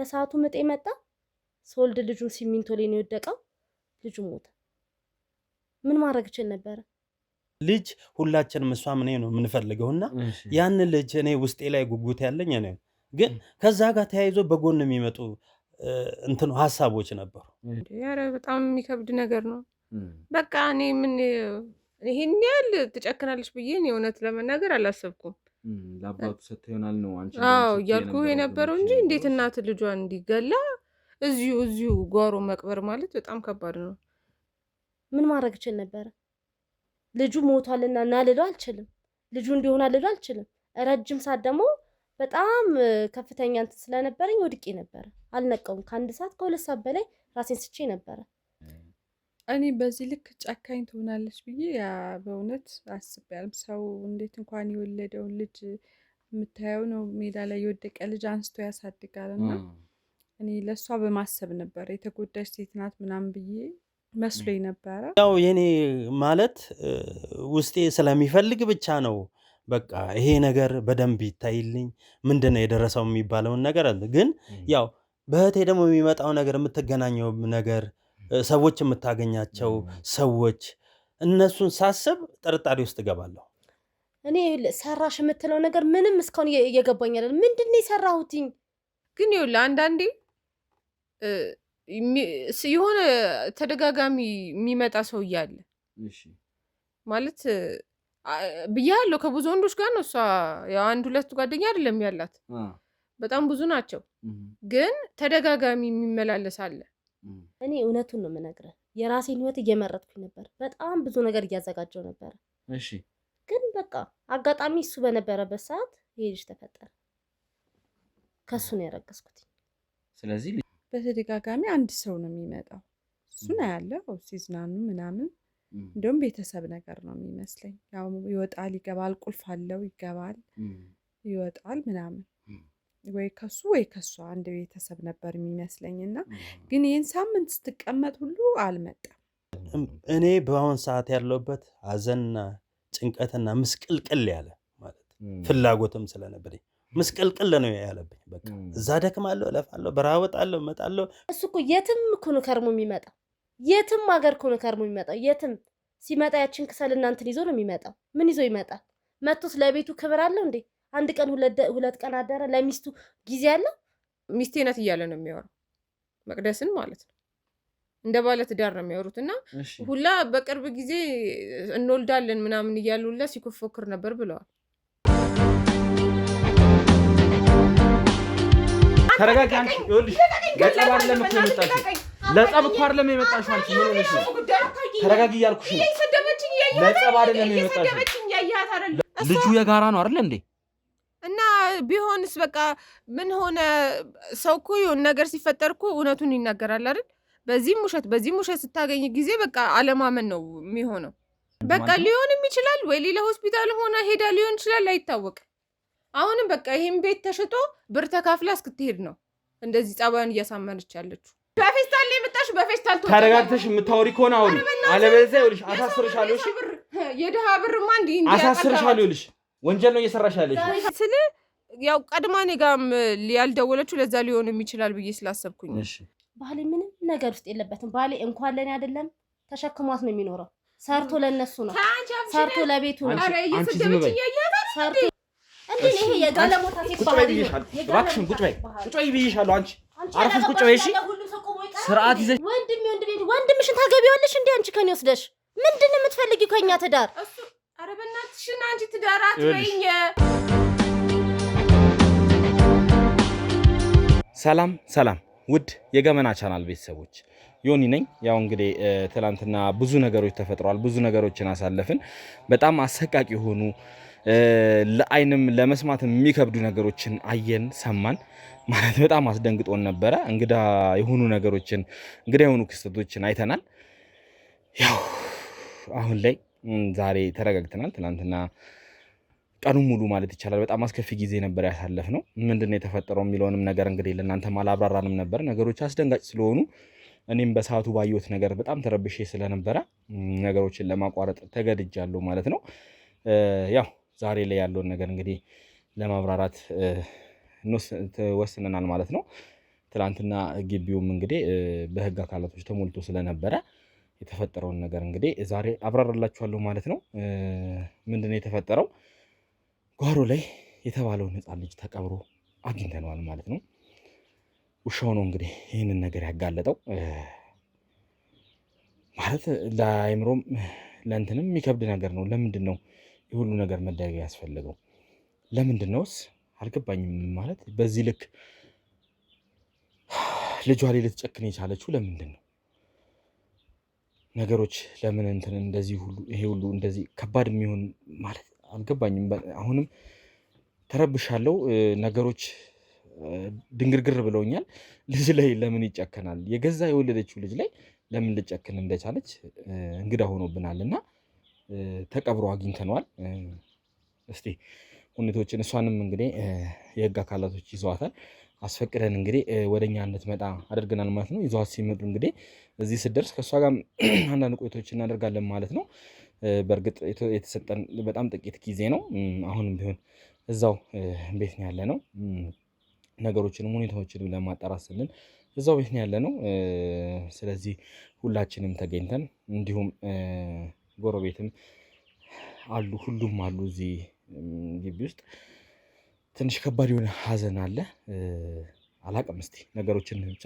በሰዓቱ ምጤ መጣ። ሶልድ ልጁን ሲሚንቶ ላይ ነው የወደቀው። ልጁ ሞተ። ምን ማድረግ ይችል ነበር? ልጅ ሁላችንም እሷ ምን ነው የምንፈልገውና ያን ልጅ እኔ ውስጤ ላይ ጉጉት ያለኝ እኔ ግን ከዛ ጋር ተያይዞ በጎን የሚመጡ እንትን ሐሳቦች ነበሩ። ያረ በጣም የሚከብድ ነገር ነው። በቃ እኔ ምን ይሄን ያህል ትጨክናለች ብዬ እኔ እውነት ለመናገር አላሰብኩም። ለአባቱ ሰጥቶ ይሆናል ነው አንቺ ያልኩ የነበረው እንጂ እንዴት እናት ልጇን እንዲገላ እዚሁ ጓሮ መቅበር ማለት በጣም ከባድ ነው። ምን ማድረግ ይችል ነበር? ልጁ ሞቷልና እና ልለው አልችልም። ልጁ እንዲሆን ልለው አልችልም። ረጅም ሰዓት ደግሞ በጣም ከፍተኛ እንትን ስለነበረኝ ወድቄ ነበር። አልነቀውም። ከአንድ ሰዓት ከሁለት ሰዓት በላይ ራሴን ስቼ ነበር። እኔ በዚህ ልክ ጨካኝ ትሆናለች ብዬ በእውነት አስቤያለሁ። ሰው እንዴት እንኳን የወለደውን ልጅ የምታየው ነው ሜዳ ላይ የወደቀ ልጅ አንስቶ ያሳድጋልና እኔ ለሷ በማሰብ ነበር የተጎዳች ሴት ናት ምናምን ብዬ መስሎኝ ነበረ። ያው የኔ ማለት ውስጤ ስለሚፈልግ ብቻ ነው። በቃ ይሄ ነገር በደንብ ይታይልኝ ምንድነው የደረሰው የሚባለውን ነገር አለ። ግን ያው በህቴ ደግሞ የሚመጣው ነገር የምትገናኘው ነገር ሰዎች የምታገኛቸው ሰዎች እነሱን ሳስብ ጥርጣሬ ውስጥ እገባለሁ። እኔ ሰራሽ የምትለው ነገር ምንም እስካሁን እየገባኝ አይደል? ምንድነው የሰራሁትኝ? ግን ይኸውልህ አንዳንዴ የሆነ ተደጋጋሚ የሚመጣ ሰው እያለ ማለት ብያለሁ። ከብዙ ወንዶች ጋር ነው እሷ ያው አንድ ሁለት ጓደኛ አይደለም ያላት፣ በጣም ብዙ ናቸው። ግን ተደጋጋሚ የሚመላለስ አለ። እኔ እውነቱን ነው የምነግርህ። የራሴን ህይወት እየመረጥኩኝ ነበር። በጣም ብዙ ነገር እያዘጋጀው ነበር። ግን በቃ አጋጣሚ እሱ በነበረበት ሰዓት ይሄ ልጅ ተፈጠረ። ከሱ ነው ያረገዝኩት። ስለዚህ በተደጋጋሚ አንድ ሰው ነው የሚመጣው። እሱን ያለው ሲዝናኑ ምናምን እንደውም ቤተሰብ ነገር ነው የሚመስለኝ። ያው ይወጣል ይገባል፣ ቁልፍ አለው ይገባል ይወጣል ምናምን ወይ ከሱ ወይ ከሷ አንድ ቤተሰብ ነበር የሚመስለኝና ግን ይህን ሳምንት ስትቀመጥ ሁሉ አልመጣም። እኔ በአሁን ሰዓት ያለውበት ሀዘንና ጭንቀትና ምስቅልቅል ያለ ማለት ፍላጎትም ስለነበረኝ ምስቅልቅል ነው ያለብኝ። በቃ እዛ ደክማለሁ፣ እለፋለሁ፣ በረሃ ወጣለሁ፣ እመጣለሁ። እሱ እኮ የትም እኮ ነው ከርሞ የሚመጣው። የትም ሀገር እኮ ነው ከርሞ የሚመጣው። የትም ሲመጣ ያችን ክሰል እናንትን ይዞ ነው የሚመጣው። ምን ይዞ ይመጣል? መጥቶስ ለቤቱ ክብር አለው እንዴ? አንድ ቀን ሁለት ቀን አደረ? ለሚስቱ ጊዜ አለው? ሚስቴ ናት እያለ ነው የሚያወራው። መቅደስን ማለት ነው። እንደ ባለ ትዳር ነው የሚያወሩት እና ሁላ በቅርብ ጊዜ እንወልዳለን ምናምን እያሉ ሁላ ሲፎክር ነበር ብለዋል። ተረጋጊ አንቺ። ይኸውልሽ ለጸብ አይደለም እኮ የመጣሽው። ለጸብ እኮ አይደለም የመጣሽው አንቺ። ምን ሆነሽ ነው? ተረጋጊ እያልኩሽ ነው። ለጸብ አይደለም የመጣሽው። ልጁ የጋራ ነው አይደል እንዴ? እና ቢሆንስ በቃ ምን ሆነ? ሰው እኮ የሆነ ነገር ሲፈጠር እኮ እውነቱን ይናገራል አይደል? በዚህም ውሸት ስታገኝ ጊዜ በቃ አለማመን ነው የሚሆነው። በቃ ሊሆንም ይችላል ወይ ሌላ ሆስፒታል ሆነ ሄዳ ሊሆን ይችላል፣ አይታወቅም። አሁንም በቃ ይሄን ቤት ተሽጦ ብር ተካፍላ እስክትሄድ ነው እንደዚህ ጸባዩን እያሳመነች ያለችው። በፌስታል ላይ የመጣሽው በፌስታል ተወጣ። ተረጋግተሽ የምታወሪ ከሆነ አውሪ፣ አለበለዚያ ይኸውልሽ አሳስርሻለሁ። እሺ የድሃ ብርማ እንዲህ አሳስርሻለሁ። ይኸውልሽ ወንጀል ነው እየሰራሽ ያለሽ። ስለ ያው ቀድማ እኔ ጋርም ያልደወለችው ለዛ ሊሆንም ይችላል ብዬ ስላሰብኩኝ። እሺ ባሌ ምንም ነገር ውስጥ የለበትም። ባሌ እንኳን ለኔ አይደለም ተሸክሟት ነው የሚኖረው። ሰርቶ ለነሱ ነው፣ ሰርቶ ለቤቱ ነው። አረ እየሰደበችኝ ያያታ እንዴ ይሄ የጋለሞታ ሴት ባህሪ ነው። እባክሽን ቁጭ በይ ብዬሻለሁ። አንቺ አረፈሽ ቁጭ በይ። እሺ ስርዓት ይዘሽ ወንድምሽን ታገቢዋለሽ እንዴ? አንቺ ከኔ ወስደሽ ምንድን ነው የምትፈልጊው ከኛ ትዳር? አረ በእናትሽ አንቺ ትዳር አትበይኝ። ሰላም ውድ የገመና ቻናል ቤተሰቦች ዮኒ ነኝ። ያው እንግዲህ ትላንትና ብዙ ነገሮች ተፈጥረዋል። ብዙ ነገሮችን አሳለፍን። በጣም አሰቃቂ የሆኑ ለአይንም ለመስማት የሚከብዱ ነገሮችን አየን፣ ሰማን። ማለት በጣም አስደንግጦን ነበረ። እንግዳ የሆኑ ነገሮችን እንግዳ የሆኑ ክስተቶችን አይተናል። ያው አሁን ላይ ዛሬ ተረጋግተናል። ትናንትና ቀኑን ሙሉ ማለት ይቻላል በጣም አስከፊ ጊዜ ነበር ያሳለፍነው። ምንድነው የተፈጠረው የሚለውንም ነገር እንግዲህ ለእናንተ አላብራራንም ነበር። ነገሮች አስደንጋጭ ስለሆኑ እኔም በሰዓቱ ባየሁት ነገር በጣም ተረብሼ ስለነበረ ነገሮችን ለማቋረጥ ተገድጃለሁ ማለት ነው። ያው ዛሬ ላይ ያለውን ነገር እንግዲህ ለማብራራት ወስነናል ማለት ነው። ትላንትና ግቢውም እንግዲህ በህግ አካላቶች ተሞልቶ ስለነበረ የተፈጠረውን ነገር እንግዲህ ዛሬ አብራራላችኋለሁ ማለት ነው። ምንድነው የተፈጠረው? ጓሮ ላይ የተባለውን ህፃን ልጅ ተቀብሮ አግኝተነዋል ማለት ነው። ውሻው ነው እንግዲህ ይህንን ነገር ያጋለጠው። ማለት ለአይምሮም ለእንትንም የሚከብድ ነገር ነው። ለምንድን ነው የሁሉ ነገር መደረግ ያስፈልገው? ለምንድን ነውስ አልገባኝም። ማለት በዚህ ልክ ልጇ ላይ ልትጨክን የቻለችው ለምንድን ነው? ነገሮች ለምን እንትን እንደዚህ ሁሉ ይሄ ሁሉ እንደዚህ ከባድ የሚሆን ማለት አልገባኝም። አሁንም ተረብሻለሁ። ነገሮች ድንግርግር ብለውኛል። ልጅ ላይ ለምን ይጨከናል? የገዛ የወለደችው ልጅ ላይ ለምን ልጨክን እንደቻለች እንግዳ ሆኖብናል እና ተቀብሮ አግኝተነዋል። እስቲ ሁኔታዎችን እሷንም እንግዲህ የህግ አካላቶች ይዘዋታል። አስፈቅደን እንግዲህ ወደኛ እንድትመጣ አድርገናል ማለት ነው። ይዘዋት ሲመጡ እንግዲህ እዚህ ስደርስ ከእሷ ጋር አንዳንድ ቆይቶች እናደርጋለን ማለት ነው። በእርግጥ የተሰጠን በጣም ጥቂት ጊዜ ነው። አሁንም ቢሆን እዛው ቤት ነው ያለ ነው። ነገሮችንም ሁኔታዎችንም ለማጣራት ስንል እዛው ቤት ነው ያለ ነው። ስለዚህ ሁላችንም ተገኝተን እንዲሁም ጎረቤትም አሉ፣ ሁሉም አሉ እዚህ ግቢ ውስጥ። ትንሽ ከባድ የሆነ ሀዘን አለ። አላቅም። እስቲ ነገሮችን ብቻ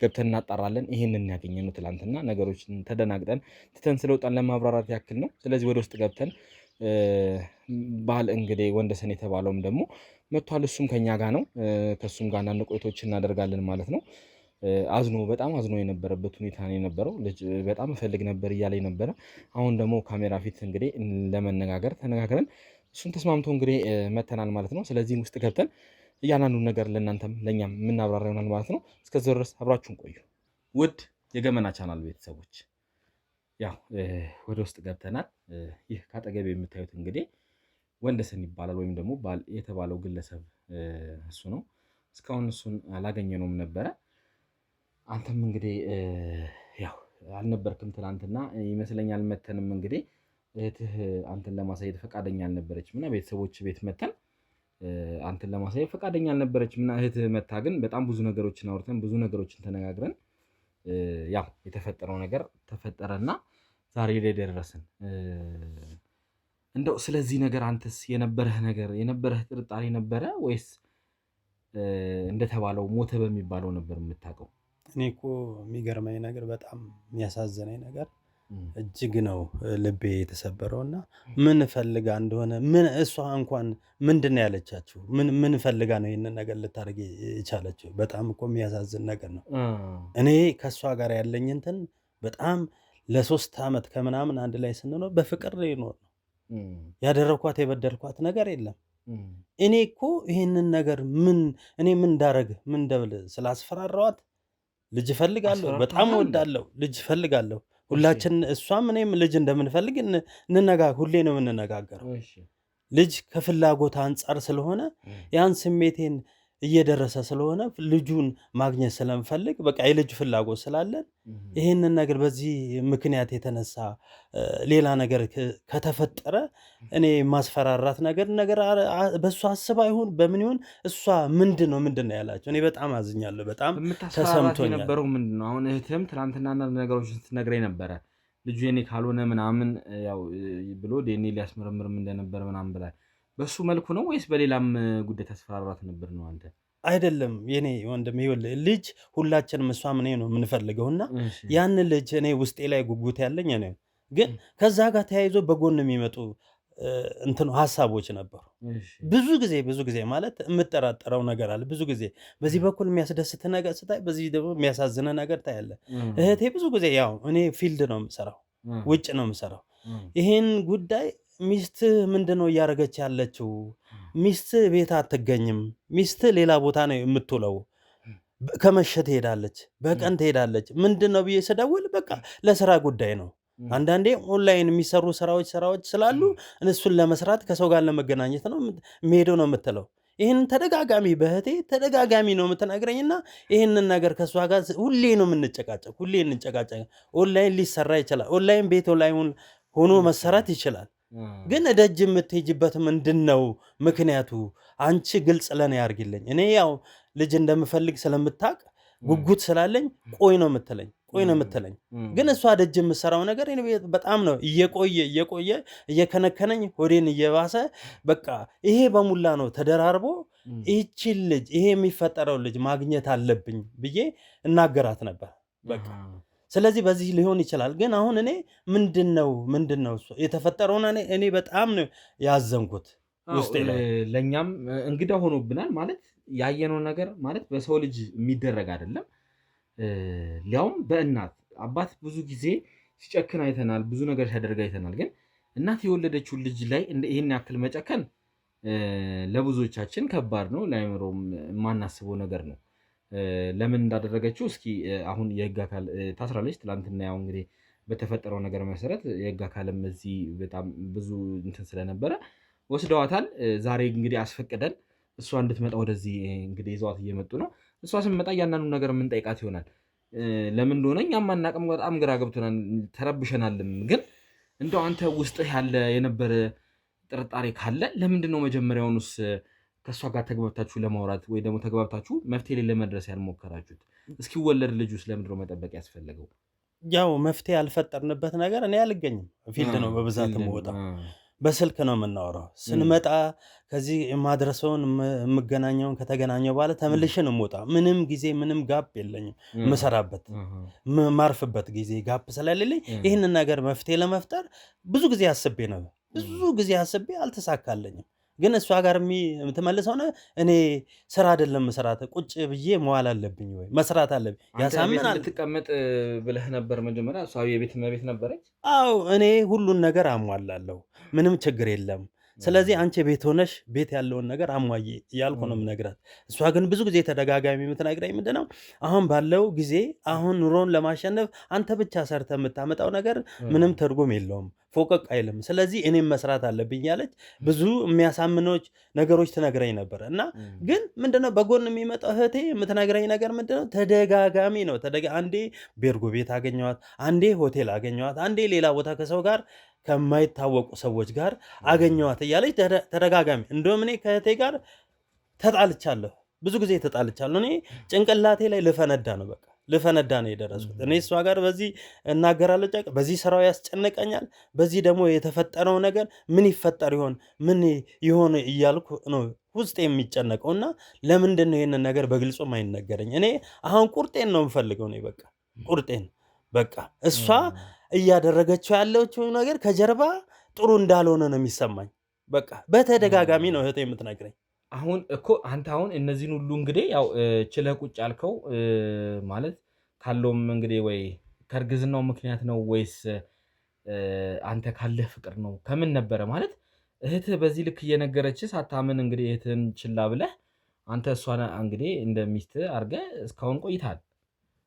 ገብተን እናጣራለን። ይሄንን ያገኘነው ትላንትና ነገሮችን ተደናግጠን ትተን ስለወጣን ለማብራራት ያክል ነው። ስለዚህ ወደ ውስጥ ገብተን ባል እንግዲህ ወንደሰን የተባለውም ደግሞ መጥቷል። እሱም ከኛ ጋር ነው። ከሱም ጋር አንዳንድ ቆይቶችን እናደርጋለን ማለት ነው። በጣም አዝኖ የነበረበት ሁኔታ ነው የነበረው። ልጅ በጣም እፈልግ ነበር እያለ ነበረ። አሁን ደግሞ ካሜራ ፊት እንግዲህ ለመነጋገር ተነጋግረን እሱን ተስማምቶ እንግዲህ መተናል ማለት ነው። ስለዚህ ውስጥ ገብተን እያንዳንዱን ነገር ለእናንተም ለእኛም የምናብራራ ይሆናል ማለት ነው። እስከዚያው ድረስ አብራችሁን ቆዩ። ውድ የገመና ቻናል ቤተሰቦች ያው ወደ ውስጥ ገብተናል። ይህ ካጠገብ የምታዩት እንግዲህ ወንደሰን ይባላል፣ ወይም ደግሞ ባል የተባለው ግለሰብ እሱ ነው። እስካሁን እሱን አላገኘነውም ነበረ። አንተም እንግዲህ ያው አልነበርክም ትናንትና ይመስለኛል። መተንም እንግዲህ እህትህ አንተን ለማሳየት ፈቃደኛ አልነበረችም እና ቤተሰቦች ቤት መተን አንተን ለማሳየት ፈቃደኛ አልነበረችም እና እህትህ መታ ግን በጣም ብዙ ነገሮችን አውርተን ብዙ ነገሮችን ተነጋግረን ያው የተፈጠረው ነገር ተፈጠረና ዛሬ ላይ ደረስን። እንደው ስለዚህ ነገር አንተስ የነበረህ ጥርጣሬ ነበረ ወይስ እንደተባለው ሞተ በሚባለው ነበር የምታውቀው? እኔ እኮ የሚገርመኝ ነገር በጣም የሚያሳዝነኝ ነገር እጅግ ነው ልቤ የተሰበረውና ምን ፈልጋ እንደሆነ እሷ እንኳን ምንድን ነው ያለቻችሁ? ምን ፈልጋ ነው ይህንን ነገር ልታደርግ የቻለችው? በጣም እኮ የሚያሳዝን ነገር ነው። እኔ ከእሷ ጋር ያለኝ እንትን በጣም ለ3 ዓመት ከምናምን አንድ ላይ ስንኖር በፍቅር ይኖር ነው። ያደረኳት የበደልኳት ነገር የለም። እኔ እኮ ይህንን ነገር እኔ ምን እንዳረግ ምን እንደብል ስላስፈራራዋት ልጅ እፈልጋለሁ፣ በጣም እወዳለሁ፣ ልጅ እፈልጋለሁ። ሁላችን እሷም እኔም ልጅ እንደምንፈልግ ሁሌ ነው የምንነጋገረው። ልጅ ከፍላጎት አንጻር ስለሆነ ያን ስሜቴን እየደረሰ ስለሆነ ልጁን ማግኘት ስለምፈልግ በቃ የልጅ ፍላጎት ስላለን ይህንን ነገር በዚህ ምክንያት የተነሳ ሌላ ነገር ከተፈጠረ እኔ ማስፈራራት ነገር በእሷ አስባ ይሁን በምን ይሁን እሷ ምንድን ነው ያላቸው። እኔ በጣም አዝኛለሁ። በጣም ተሰምቶኛል። የነበረው ምንድን ነው? አሁን እህትም ትናንትና ነገሮች ስትነግረኝ ነበረ። ልጁ የኔ ካልሆነ ምናምን ያው ብሎ ዴኔ ሊያስመረምርም እንደነበር ምናምን ብላል። በሱ መልኩ ነው ወይስ በሌላም ጉዳይ ተስፈራራት ነበር ነው? አንተ አይደለም የኔ ወንድም፣ ይኸውልህ ልጅ ሁላችንም እሷም እኔ ነው የምንፈልገውና ያን ልጅ እኔ ውስጤ ላይ ጉጉት ያለኝ እኔ ግን ከዛ ጋር ተያይዞ በጎን የሚመጡ ሀሳቦች ነበሩ። ብዙ ጊዜ ማለት የምጠራጠረው ነገር አለ። ብዙ ጊዜ በዚህ በኩል የሚያስደስት ነገር ስታይ፣ በዚህ ደግሞ የሚያሳዝነ ነገር ታያለ። እህቴ ብዙ ጊዜ ያው እኔ ፊልድ ነው የምሰራው፣ ውጭ ነው የምሰራው። ይሄን ጉዳይ ሚስት ምንድነው እያደረገች ያለችው? ሚስት ቤት አትገኝም። ሚስት ሌላ ቦታ ነው የምትውለው። ከመሸ ትሄዳለች፣ በቀን ትሄዳለች። ምንድነው ብዬ ስደውል በቃ ለስራ ጉዳይ ነው። አንዳንዴ ኦንላይን የሚሰሩ ስራዎች ስላሉ እሱን ለመስራት ከሰው ጋር ለመገናኘት ነው የምሄደው ነው የምትለው። ይህንን ተደጋጋሚ በእህቴ ተደጋጋሚ ነው የምትነግረኝና ይህንን ነገር ከእሷ ጋር ሁሌ ነው የምንጨቃጨቅ። ኦንላይን ሊሰራ ይችላል። ኦንላይን ቤት ኦንላይን ሆኖ መሰራት ይችላል። ግን ደጅ የምትሄጅበት ምንድን ነው ምክንያቱ? አንቺ ግልጽ ለኔ ያርግልኝ። እኔ ያው ልጅ እንደምፈልግ ስለምታቅ ጉጉት ስላለኝ ቆይ ነው የምትለኝ ግን እሷ ደጅ የምሰራው ነገር እኔ በጣም ነው እየቆየ እየከነከነኝ ሆዴን እየባሰ በቃ ይሄ በሙላ ነው ተደራርቦ ይህቺን ልጅ ይሄ የሚፈጠረው ልጅ ማግኘት አለብኝ ብዬ እናገራት ነበር በቃ ስለዚህ በዚህ ሊሆን ይችላል ግን አሁን እኔ ምንድነው የተፈጠረውና እኔ በጣም ነው ያዘንኩት ውስጤ ላይ ለኛም እንግዳ ሆኖብናል ማለት ያየነው ነገር ማለት በሰው ልጅ የሚደረግ አይደለም ሊያውም በእናት አባት ብዙ ጊዜ ሲጨክን አይተናል ብዙ ነገር ሲያደርግ አይተናል ግን እናት የወለደችው ልጅ ላይ ይሄን ያክል መጨከን ለብዙዎቻችን ከባድ ነው ለአይምሮም ማናስበው ነገር ነው ለምን እንዳደረገችው እስኪ አሁን የህግ አካል ታስራለች ትላንትና ያው እንግዲህ በተፈጠረው ነገር መሰረት የህግ አካልም እዚህ በጣም ብዙ እንትን ስለነበረ ወስደዋታል ዛሬ እንግዲህ አስፈቅደን እሷ እንድትመጣ ወደዚህ እንግዲህ ይዘዋት እየመጡ ነው እሷ ስንመጣ ያንኑ ነገር ምን ጠይቃት ይሆናል ለምን እንደሆነ እኛም አናውቅም በጣም ግራ ገብቶናል ተረብሸናልም ግን እንደው አንተ ውስጥ ያለ የነበረ ጥርጣሬ ካለ ለምንድን ነው መጀመሪያውንስ ከሷ ጋር ተግባብታችሁ ለማውራት ወይ ደግሞ ተግባብታችሁ መፍትሄ ላይ ለመድረስ ያልሞከራችሁት እስኪወለድ ልጁስ ለምንድን ነው መጠበቅ ያስፈልገው ያው መፍትሄ ያልፈጠርንበት ነገር እኔ አልገኝም ፊልድ ነው በብዛት የምወጣው በስልክ ነው የምናወራው ስንመጣ ከዚህ የማድረሰውን የምገናኘውን ከተገናኘው በኋላ ተመልሼ ነው የምወጣው ምንም ጊዜ ምንም ጋፕ የለኝም መሰራበት ማርፍበት ጊዜ ጋፕ ስለሌለኝ ይህንን ነገር መፍትሄ ለመፍጠር ብዙ ጊዜ አስቤ አልተሳካለኝም ግን እሷ ጋር የምትመልሰው ነው እኔ ስራ አይደለም መስራት ቁጭ ብዬ መዋል አለብኝ ወይ መስራት አለብኝ ያሳምናል ልትቀመጥ ብለህ ነበር መጀመሪያ እሷ የቤት መቤት ነበረች አው እኔ ሁሉን ነገር አሟላለሁ ምንም ችግር የለም ስለዚህ አንቺ ቤት ሆነሽ ቤት ያለውን ነገር አሟዬ ያልኩ ነው የምነግራት እሷ ግን ብዙ ጊዜ ተደጋጋሚ የምትነግረኝ ምንድነው አሁን ባለው ጊዜ አሁን ኑሮን ለማሸነፍ አንተ ብቻ ሰርተ የምታመጣው ነገር ምንም ትርጉም የለውም ፎቀቅ አይልም ስለዚህ እኔም መስራት አለብኝ ያለች ብዙ የሚያሳምኖች ነገሮች ትነግረኝ ነበር እና ግን ምንድነው በጎን የሚመጣው እህቴ የምትነግረኝ ነገር ምንድነው ተደጋጋሚ ነው አንዴ ቤርጎ ቤት አገኘዋት አንዴ ሆቴል አገኘዋት አንዴ ሌላ ቦታ ከሰው ጋር ከማይታወቁ ሰዎች ጋር አገኘዋት እያለች ተደጋጋሚ እንደውም እኔ ከእህቴ ጋር ተጣልቻለሁ ብዙ ጊዜ ተጣልቻለሁ እኔ ጭንቅላቴ ላይ ልፈነዳ ነው የደረስኩት እኔ እሷ ጋር በዚህ እናገራለሁ በዚህ ስራው ያስጨንቀኛል በዚህ ደግሞ የተፈጠረው ነገር ምን ይፈጠር ይሆን ምን ይሆን እያልኩ ነው ውስጥ የሚጨነቀውና ለምንድን ነው ይሄንን ነገር በግልጹ ማይነገረኝ እኔ አሁን ቁርጤን ነው የምፈልገው ነው ቁርጤን በቃ እሷ እያደረገችው ያለችው ነገር ከጀርባ ጥሩ እንዳልሆነ ነው የሚሰማኝ በቃ በተደጋጋሚ ነው እህቴ የምትነግረኝ አሁን እኮ አንተ አሁን እነዚህን ሁሉ እንግዲህ ያው ችለህ ቁጭ ያልከው ማለት ካለውም እንግዲህ ወይ ከእርግዝናው ምክንያት ነው ወይስ አንተ ካለህ ፍቅር ነው ከምን ነበረ ማለት እህትህ በዚህ ልክ እየነገረችህ ሳታምን እንግዲህ እህትህን ችላ ብለህ አንተ እሷን እንግዲህ እንደሚስት አድርገህ እስካሁን ቆይታል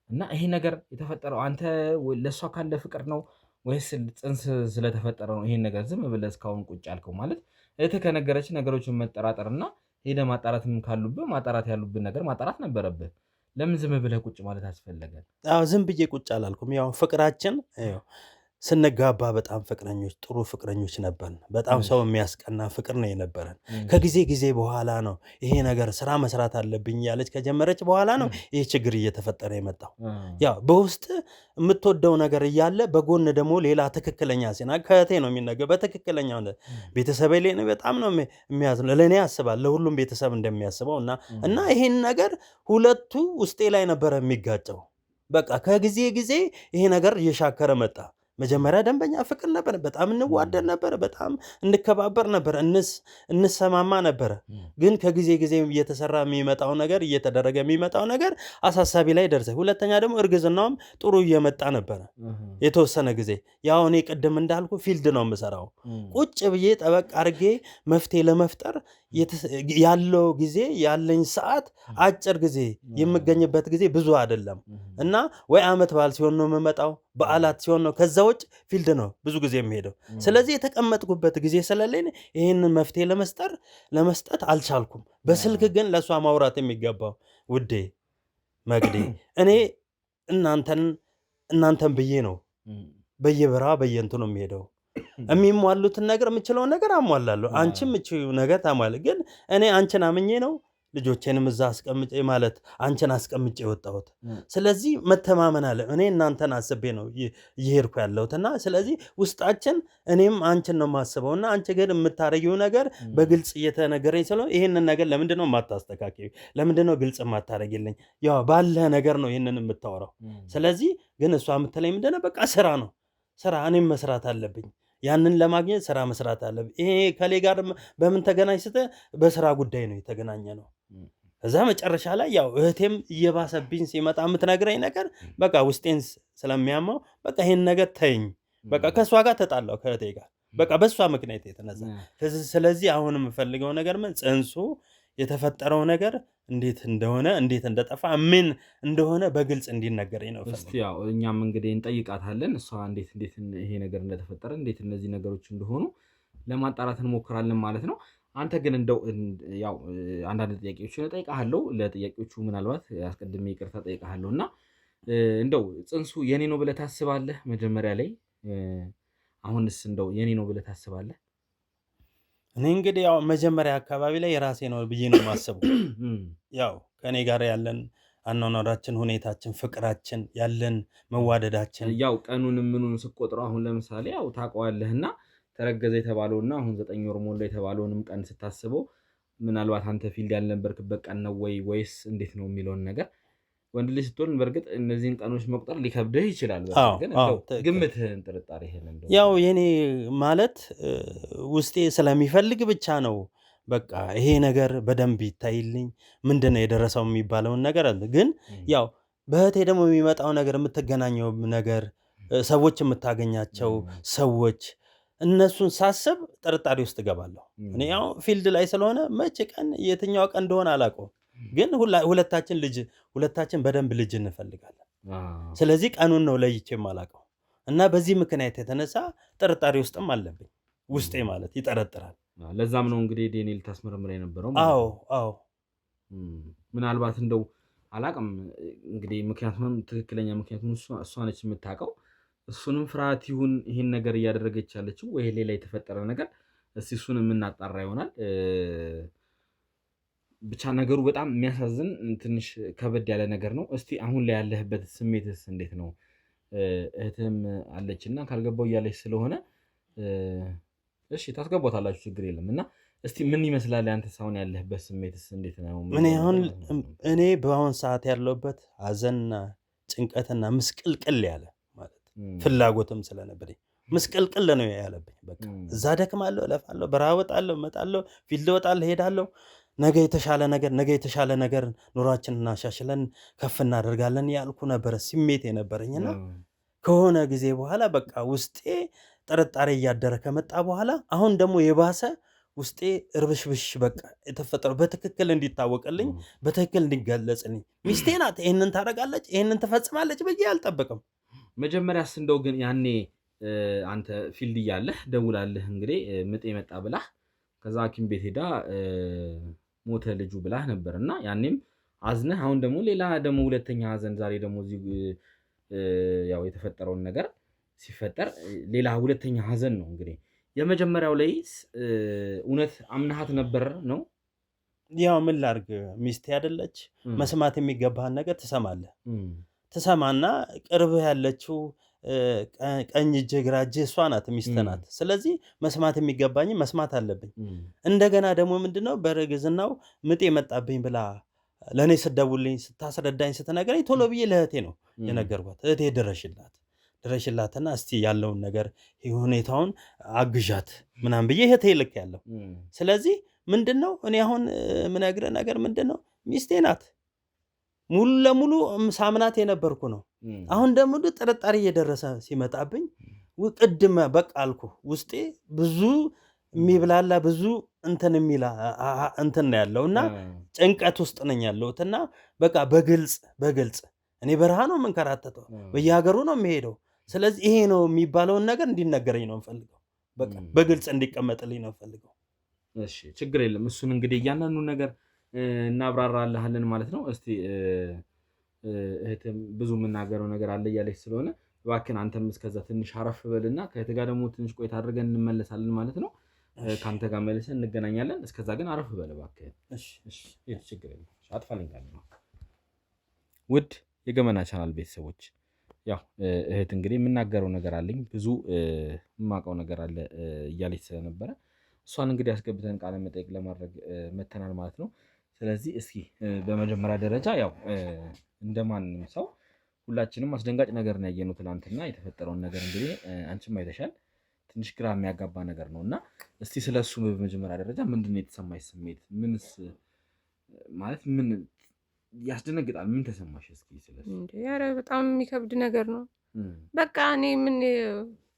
እና ይሄ ነገር የተፈጠረው አንተ ለሷ ካለ ፍቅር ነው ወይስ ጽንስ ስለተፈጠረ ነው ይሄን ነገር ዝም ብለህ እስካሁን ቁጭ ያልከው ማለት እህትህ ከነገረች ነገሮችን መጠራጠርና ሄደ ማጣራትም ካሉብህ ማጣራት ያሉብን ነገር ማጣራት ነበረብህ ለምን ዝም ብለህ ቁጭ ማለት አስፈለገ አዎ ዝም ብዬ ቁጭ አላልኩም ያው ፍቅራችን ስንጋባ በጣም ፍቅረኞች ጥሩ ፍቅረኞች ነበርን በጣም ሰው የሚያስቀና ፍቅር ነው የነበረን ከጊዜ በኋላ ነው ይሄ ነገር ስራ መስራት አለብኝ ያለች ከጀመረች በኋላ ነው ይሄ ችግር እየተፈጠረ የመጣው ያው በውስጥ የምትወደው ነገር እያለ በጎን ደግሞ ሌላ ትክክለኛ ሲና ከእቴ ነው የሚነገር በትክክለኛው ቤተሰብ ላይ ነው በጣም ነው የሚያዝነው ለኔ ያስባል ለሁሉም ቤተሰብ እንደሚያስበው እና ይሄን ነገር ሁለቱ ውስጤ ላይ ነበር የሚጋጨው በቃ ከጊዜ ይሄ ነገር እየሻከረ መጣ መጀመሪያ ደንበኛ ፍቅር ነበር በጣም እንዋደድ ነበር በጣም እንከባበር ነበር እንሰማማ ነበር ግን ከጊዜ እየተሰራ የሚመጣው ነገር እየተደረገ የሚመጣው ነገር አሳሳቢ ላይ ደረሰ ሁለተኛ ደግሞ እርግዝናውም ጥሩ እየመጣ ነበር የተወሰነ ጊዜ ያው እኔ ቅድም እንዳልኩ ፊልድ ነው የምሰራው ቁጭ ብዬ ጠበቅ አርጌ መፍትሄ ለመፍጠር ያለው ጊዜ ያለኝ ሰዓት አጭር ጊዜ የምገኝበት ጊዜ ብዙ አይደለም እና ወይ አመት በዓል ሲሆን ነው የምመጣው በዓላት ሲሆን ነው ከዛ ውጭ ፊልድ ነው ብዙ ጊዜ የሚሄደው ስለዚህ የተቀመጥኩበት ጊዜ ስለሌለ ይሄንን መፍትሄ ለመስጠት አልቻልኩም በስልክ ግን ለሷ ማውራት የሚገባው ውዴ መግዲ እኔ እናንተን ብዬ ነው በየበራ በየንቱ ነው የሚሄደው የሚሟሉትን ነገር የምችለው ነገር አሟላለሁ አንቺም እቺው ነገር ታሟል ግን እኔ አንቺን አምኜ ነው ልጆቼንም እዛ አስቀምጬ ማለት አንቺን አስቀምጬ የወጣሁት። ስለዚህ መተማመን አለ። እኔ እናንተን አስቤ ነው እየሄድኩ ያለሁትና ስለዚህ ውስጣችን እኔም አንቺን ነው የማስበውና አንቺ ግን የምታረጊው ነገር በግልጽ እየተነገረኝ ስለሆነ ይሄንን ነገር ለምንድን ነው የማታስተካክዪው? ለምንድን ነው ግልጽ የማታረጊልኝ? ያው ባለ ነገር ነው ይሄንን የምታወራው። ስለዚህ ግን እሷ የምትለኝ ምንድን ነው በቃ ስራ ነው ስራ፣ እኔም መስራት አለብኝ። ያንን ለማግኘት ስራ መስራት አለብኝ። ይሄ ከሌ ጋር በምን ተገናኝ ስትል በስራ ጉዳይ ነው የተገናኘ ነው። ከዛ መጨረሻ ላይ ያው እህቴም እየባሰብኝ ሲመጣ የምትነግረኝ ነገር በቃ ውስጤን ስለሚያማው በቃ ይሄን ነገር ተይኝ፣ በቃ ከእሷ ጋር ተጣላው ከእህቴ ጋር በቃ በእሷ ምክንያት የተነሳ። ስለዚህ አሁን የምፈልገው ነገር ምን ጽንሱ የተፈጠረው ነገር እንዴት እንደሆነ እንዴት እንደጠፋ ምን እንደሆነ በግልጽ እንዲነገረኝ ነው። እስቲ ያው እኛም እንግዲህ እንጠይቃታለን እሷ እንዴት ይሄ ነገር እንደተፈጠረ እንዴት እነዚህ ነገሮች እንደሆኑ ለማጣራት እንሞክራለን ማለት ነው። አንተ ግን እንደው ያው አንዳንድ ጥያቄዎችን እጠይቃለሁ። ለጥያቄዎቹ ምናልባት አስቀድሜ ይቅርታ እጠይቃለሁ እና እንደው ጽንሱ የኔ ነው ብለህ ታስባለህ? መጀመሪያ ላይ አሁንስ እንደው የኔ ነው ብለህ ታስባለህ? እኔ እንግዲህ ያው መጀመሪያ አካባቢ ላይ የራሴ ነው ብዬ ነው የማስበው። ያው ከኔ ጋር ያለን አኗኗራችን፣ ሁኔታችን፣ ፍቅራችን፣ ያለን መዋደዳችን ያው ቀኑንም ምኑን ስቆጥረው አሁን ለምሳሌ ያው ታውቀዋለህና ተረገዘ የተባለውና አሁን 9 ወር ሞላ የተባለውንም ቀን ስታስበው ምናልባት አንተ ፊልድ ያልነበርክበት ቀን ነው ወይስ እንዴት ነው የሚለውን ነገር ወንድ ልጅ ስትሆን በርግጥ እነዚህን ቀኖች መቁጠር ሊከብድህ ይችላል። ግን ግምትህን ጥርጣሬህን እንደው ያው የኔ ማለት ውስጤ ስለሚፈልግ ብቻ ነው በቃ ይሄ ነገር በደንብ ይታይልኝ ምንድነው የደረሰው የሚባለውን ነገር አለ። ግን ያው በእህቴ ደግሞ የሚመጣው ነገር የምትገናኘው ነገር ሰዎች የምታገኛቸው ሰዎች እነሱን ሳስብ ጥርጣሬ ውስጥ እገባለሁ። እኔ ያው ፊልድ ላይ ስለሆነ መቼ ቀን የትኛው ቀን እንደሆነ አላውቀውም። ግን ሁለታችን በደንብ ልጅ እንፈልጋለን። ስለዚህ ቀኑን ነው ለይቼ የማላውቀው እና በዚህ ምክንያት የተነሳ ጥርጣሬ ውስጥም አለብኝ። ውስጤ ማለት ይጠረጥራል። ለዛም ነው እንግዲህ ዲኤንኤ ልታስመረምር የነበረው። አዎ ምናልባት እንደው አላውቅም እንግዲህ ምክንያቱም ትክክለኛ ምክንያቱም እሷ ነች የምታውቀው። እሱንም ፍርሃት ይሁን ይሄን ነገር እያደረገች ያለችው ወይ ሌላ የተፈጠረ ነገር እስቲ እሱን የምናጣራ ይሆናል። ብቻ ነገሩ በጣም የሚያሳዝን ትንሽ ከበድ ያለ ነገር ነው። እስቲ አሁን ላይ ያለህበት ስሜትስ እንዴት ነው? እህትም አለችና ካልገባው እያለች ስለሆነ እሺ ታስገባታላችሁ ችግር የለም። እና እስቲ ምን ይመስላል ያንተስ አሁን ያለህበት ስሜትስ እንዴት ነው? እኔ በአሁን ሰዓት ያለሁበት ሀዘንና ጭንቀትና ምስቅልቅል ያለ ማለት ፍላጎትም ስለነበረኝ ምስቅልቅል ነው ያለብኝ። በቃ እዛ ደክማለሁ፣ እለፋለሁ፣ በረሃ ወጣለሁ፣ እመጣለሁ፣ ፊልድ ወጣለሁ፣ ሄዳለሁ። ነገ የተሻለ ነገር ኑሯችንን እናሻሽለን ከፍ እናደርጋለን ያልኩ ነበረ ስሜት የነበረኝና ከሆነ ጊዜ በኋላ በቃ ውስጤ ጥርጣሬ እያደረ ከመጣ በኋላ አሁን ደግሞ የባሰ ውስጤ እርብሽብሽ በቃ የተፈጠረው በትክክል እንዲታወቅልኝ በትክክል እንዲገለጽልኝ ሚስቴ ናት ይሄንን ታደርጋለች ይሄንን ትፈጽማለች ብዬ አልጠብቅም። መጀመሪያስ እንደው ግን ያኔ አንተ ፊልድ እያለህ ደውላለህ እንግዲህ ምጤ መጣ ብላህ ከዛ ሐኪም ቤት ሄዳ ሞተ ልጁ ብላህ ነበርና ያኔም አዝነህ አሁን ደግሞ ሌላ ደግሞ ሁለተኛ ሀዘን ዛሬ ደግሞ እዚህ ያው የተፈጠረውን ነገር ሲፈጠር ሌላ ሁለተኛ ሀዘን ነው። እንግዲህ የመጀመሪያው ላይስ እውነት አምናሃት ነበር ነው? ያው ምን ላድርግ ሚስቴ አይደለች? መስማት የሚገባህን ነገር ትሰማለህ። ትሰማና ቅርብህ ያለችው ቀኝ እጅ ግራ እጅ እሷ ናት፣ ሚስት ናት። ስለዚህ መስማት የሚገባኝ መስማት አለብኝ። እንደገና ደግሞ ምንድነው በርግዝናው ምጤ መጣብኝ ብላ ለእኔ ስደውልኝ ስታስረዳኝ ስትነግረኝ ቶሎ ብዬ ለእህቴ ነው የነገርኳት። እህቴ ድረሽላትና እስቲ ያለውን ነገር ሁኔታውን አግዣት ምናምን ብዬ እህቴ ልክ ያለው። ስለዚህ ምንድነው እኔ አሁን ምነግርህ ነገር ምንድነው ሚስቴ ናት ሙሉ ለሙሉ ሳምናት የነበርኩ ነው። አሁን ደግሞ ጥርጣሬ እየደረሰ ሲመጣብኝ ቅድም በቃ አልኩ ውስጤ ብዙ የሚብላላ ብዙ እንትን የሚላ እንትን ነው ያለውና ጭንቀት ውስጥ ነኝ ያለሁትና በቃ በግልጽ እኔ በረሃ ነው የምንከራተተው፣ በየሀገሩ ነው የሚሄደው። ስለዚህ ይሄ ነው የሚባለውን ነገር እንዲነገረኝ ነው የምፈልገው። በቃ በግልጽ እንዲቀመጥልኝ ነው የምፈልገው። እሺ ችግር የለም። እሱን እንግዲህ እያንዳንዱ ነገር እናብራራልሃለን ማለት ነው። እስቲ እህትም ብዙ የምናገረው ነገር አለ እያለች ስለሆነ እባክህን አንተም እስከዛ ትንሽ አረፍ በልና ከእህት ጋር ደግሞ ትንሽ ቆይታ አድርገን እንመለሳለን ማለት ነው። ካንተ ጋር መልሰን እንገናኛለን። እስከዛ ግን አረፍ በል እባክህ። እሺ እሺ ችግር የለም። አጥፋልኝ ካለ ውድ የገመና ቻናል ቤተሰቦች ያው እህት እንግዲህ የምናገረው ነገር አለኝ ብዙ የማውቀው ነገር አለ እያለች ስለነበረ እሷን እንግዲህ አስገብተን ቃለ መጠይቅ ለማድረግ መተናል ማለት ነው። ስለዚህ እስኪ በመጀመሪያ ደረጃ ያው እንደማንም ሰው ሁላችንም አስደንጋጭ ነገር ነው ያየነው ትናንትና የተፈጠረውን ነገር እንግዲህ አንቺም አይተሻል። ትንሽ ግራ የሚያጋባ ነገር ነው እና እስቲ ስለሱ በመጀመሪያ ደረጃ ምንድነው የተሰማሽ ስሜት? ምንስ ማለት ምን ያስደነግጣል? ምን ተሰማሽ? እስኪ ስለሱ። እንዴ ኧረ በጣም የሚከብድ ነገር ነው። በቃ እኔ ምን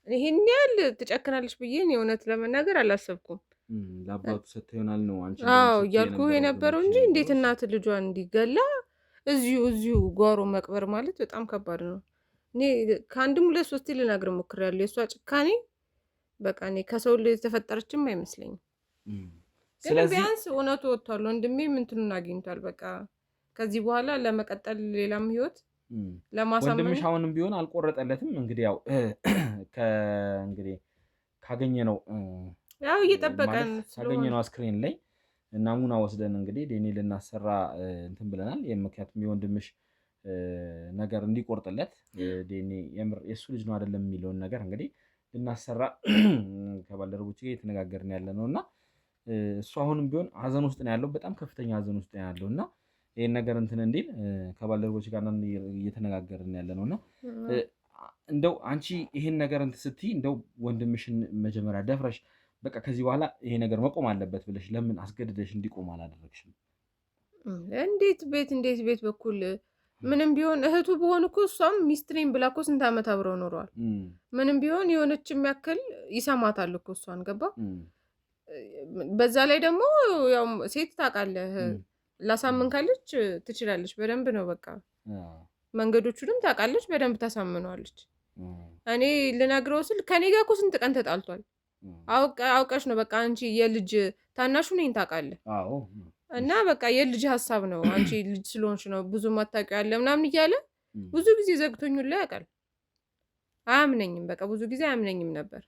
ይሄን ያህል ትጨክናለች ብዬ እኔ እውነት ለመናገር አላሰብኩም። ለአባቱ ሰጥተህ ይሆናል ነው አንቺ? አዎ እያልኩ የነበረው እንጂ እንዴት እናት ልጇን እንዲገላ እዚሁ ጓሮ መቅበር ማለት በጣም ከባድ ነው። እኔ ከአንድም ሁለት ሶስቴ ልነግር ሞክሬያለሁ። የእሷ ጭካኔ በቃ እኔ ከሰው ልጅ የተፈጠረችም አይመስለኝም። ስለዚህ ቢያንስ እውነቱ ወጥቷል። ወንድሜ ምንትኑን አግኝቷል። በቃ ከዚህ በኋላ ለመቀጠል ሌላም ህይወት ለማሳመን ወንድምሽ አሁንም ቢሆን አልቆረጠለትም። እንግዲህ ያው እንግዲህ ካገኘነው ያው እየጠበቀን ካገኘነው አስክሬን ላይ ናሙና ወስደን እንግዲህ ዴኔ ልናሰራ እንትን ብለናል። ምክንያቱም የወንድምሽ ነገር እንዲቆርጥለት ዴኔ የምር የሱ ልጅ ነው አይደለም የሚለውን ነገር እንግዲህ ልናሰራ ከባልደረቦች ጋር እየተነጋገርን ያለ ነው እና እሱ አሁንም ቢሆን ሀዘን ውስጥ ነው ያለው። በጣም ከፍተኛ ሀዘን ውስጥ ነው ያለው እና ይሄን ነገር እንትን እንዲል ከባልደረቦች ጋር እየተነጋገርን ያለ ነው እና እንደው አንቺ ይሄን ነገር እንትን ስትይ እንደው ወንድምሽን መጀመሪያ ደፍረሽ በቃ ከዚህ በኋላ ይሄ ነገር መቆም አለበት ብለሽ ለምን አስገድደሽ እንዲቆም አላደረግሽም? እንዴት ቤት በኩል ምንም ቢሆን እህቱ በሆን እኮ እሷም ሚስትሬን ብላ እኮ ስንት ዓመት አብረው ኖረዋል። ምንም ቢሆን የሆነች የሚያክል ይሰማታል እኮ እሷን ገባ። በዛ ላይ ደግሞ ያው ሴት ታውቃለህ ላሳምን ካለች ትችላለች በደንብ ነው በቃ መንገዶቹንም ታውቃለች በደንብ ታሳምነዋለች። እኔ ልነግረው ስል ከኔ ጋር እኮ ስንት ቀን ተጣልቷል። አውቀሽ ነው በቃ አንቺ የልጅ ታናሹ ነኝ ታውቃለህ። እና በቃ የልጅ ሀሳብ ነው አንቺ ልጅ ስለሆንሽ ነው ብዙ ማታውቂው ያለ ምናምን እያለ ብዙ ጊዜ ዘግቶኙላ ያውቃል። አያምነኝም በቃ ብዙ ጊዜ አያምነኝም ነበር።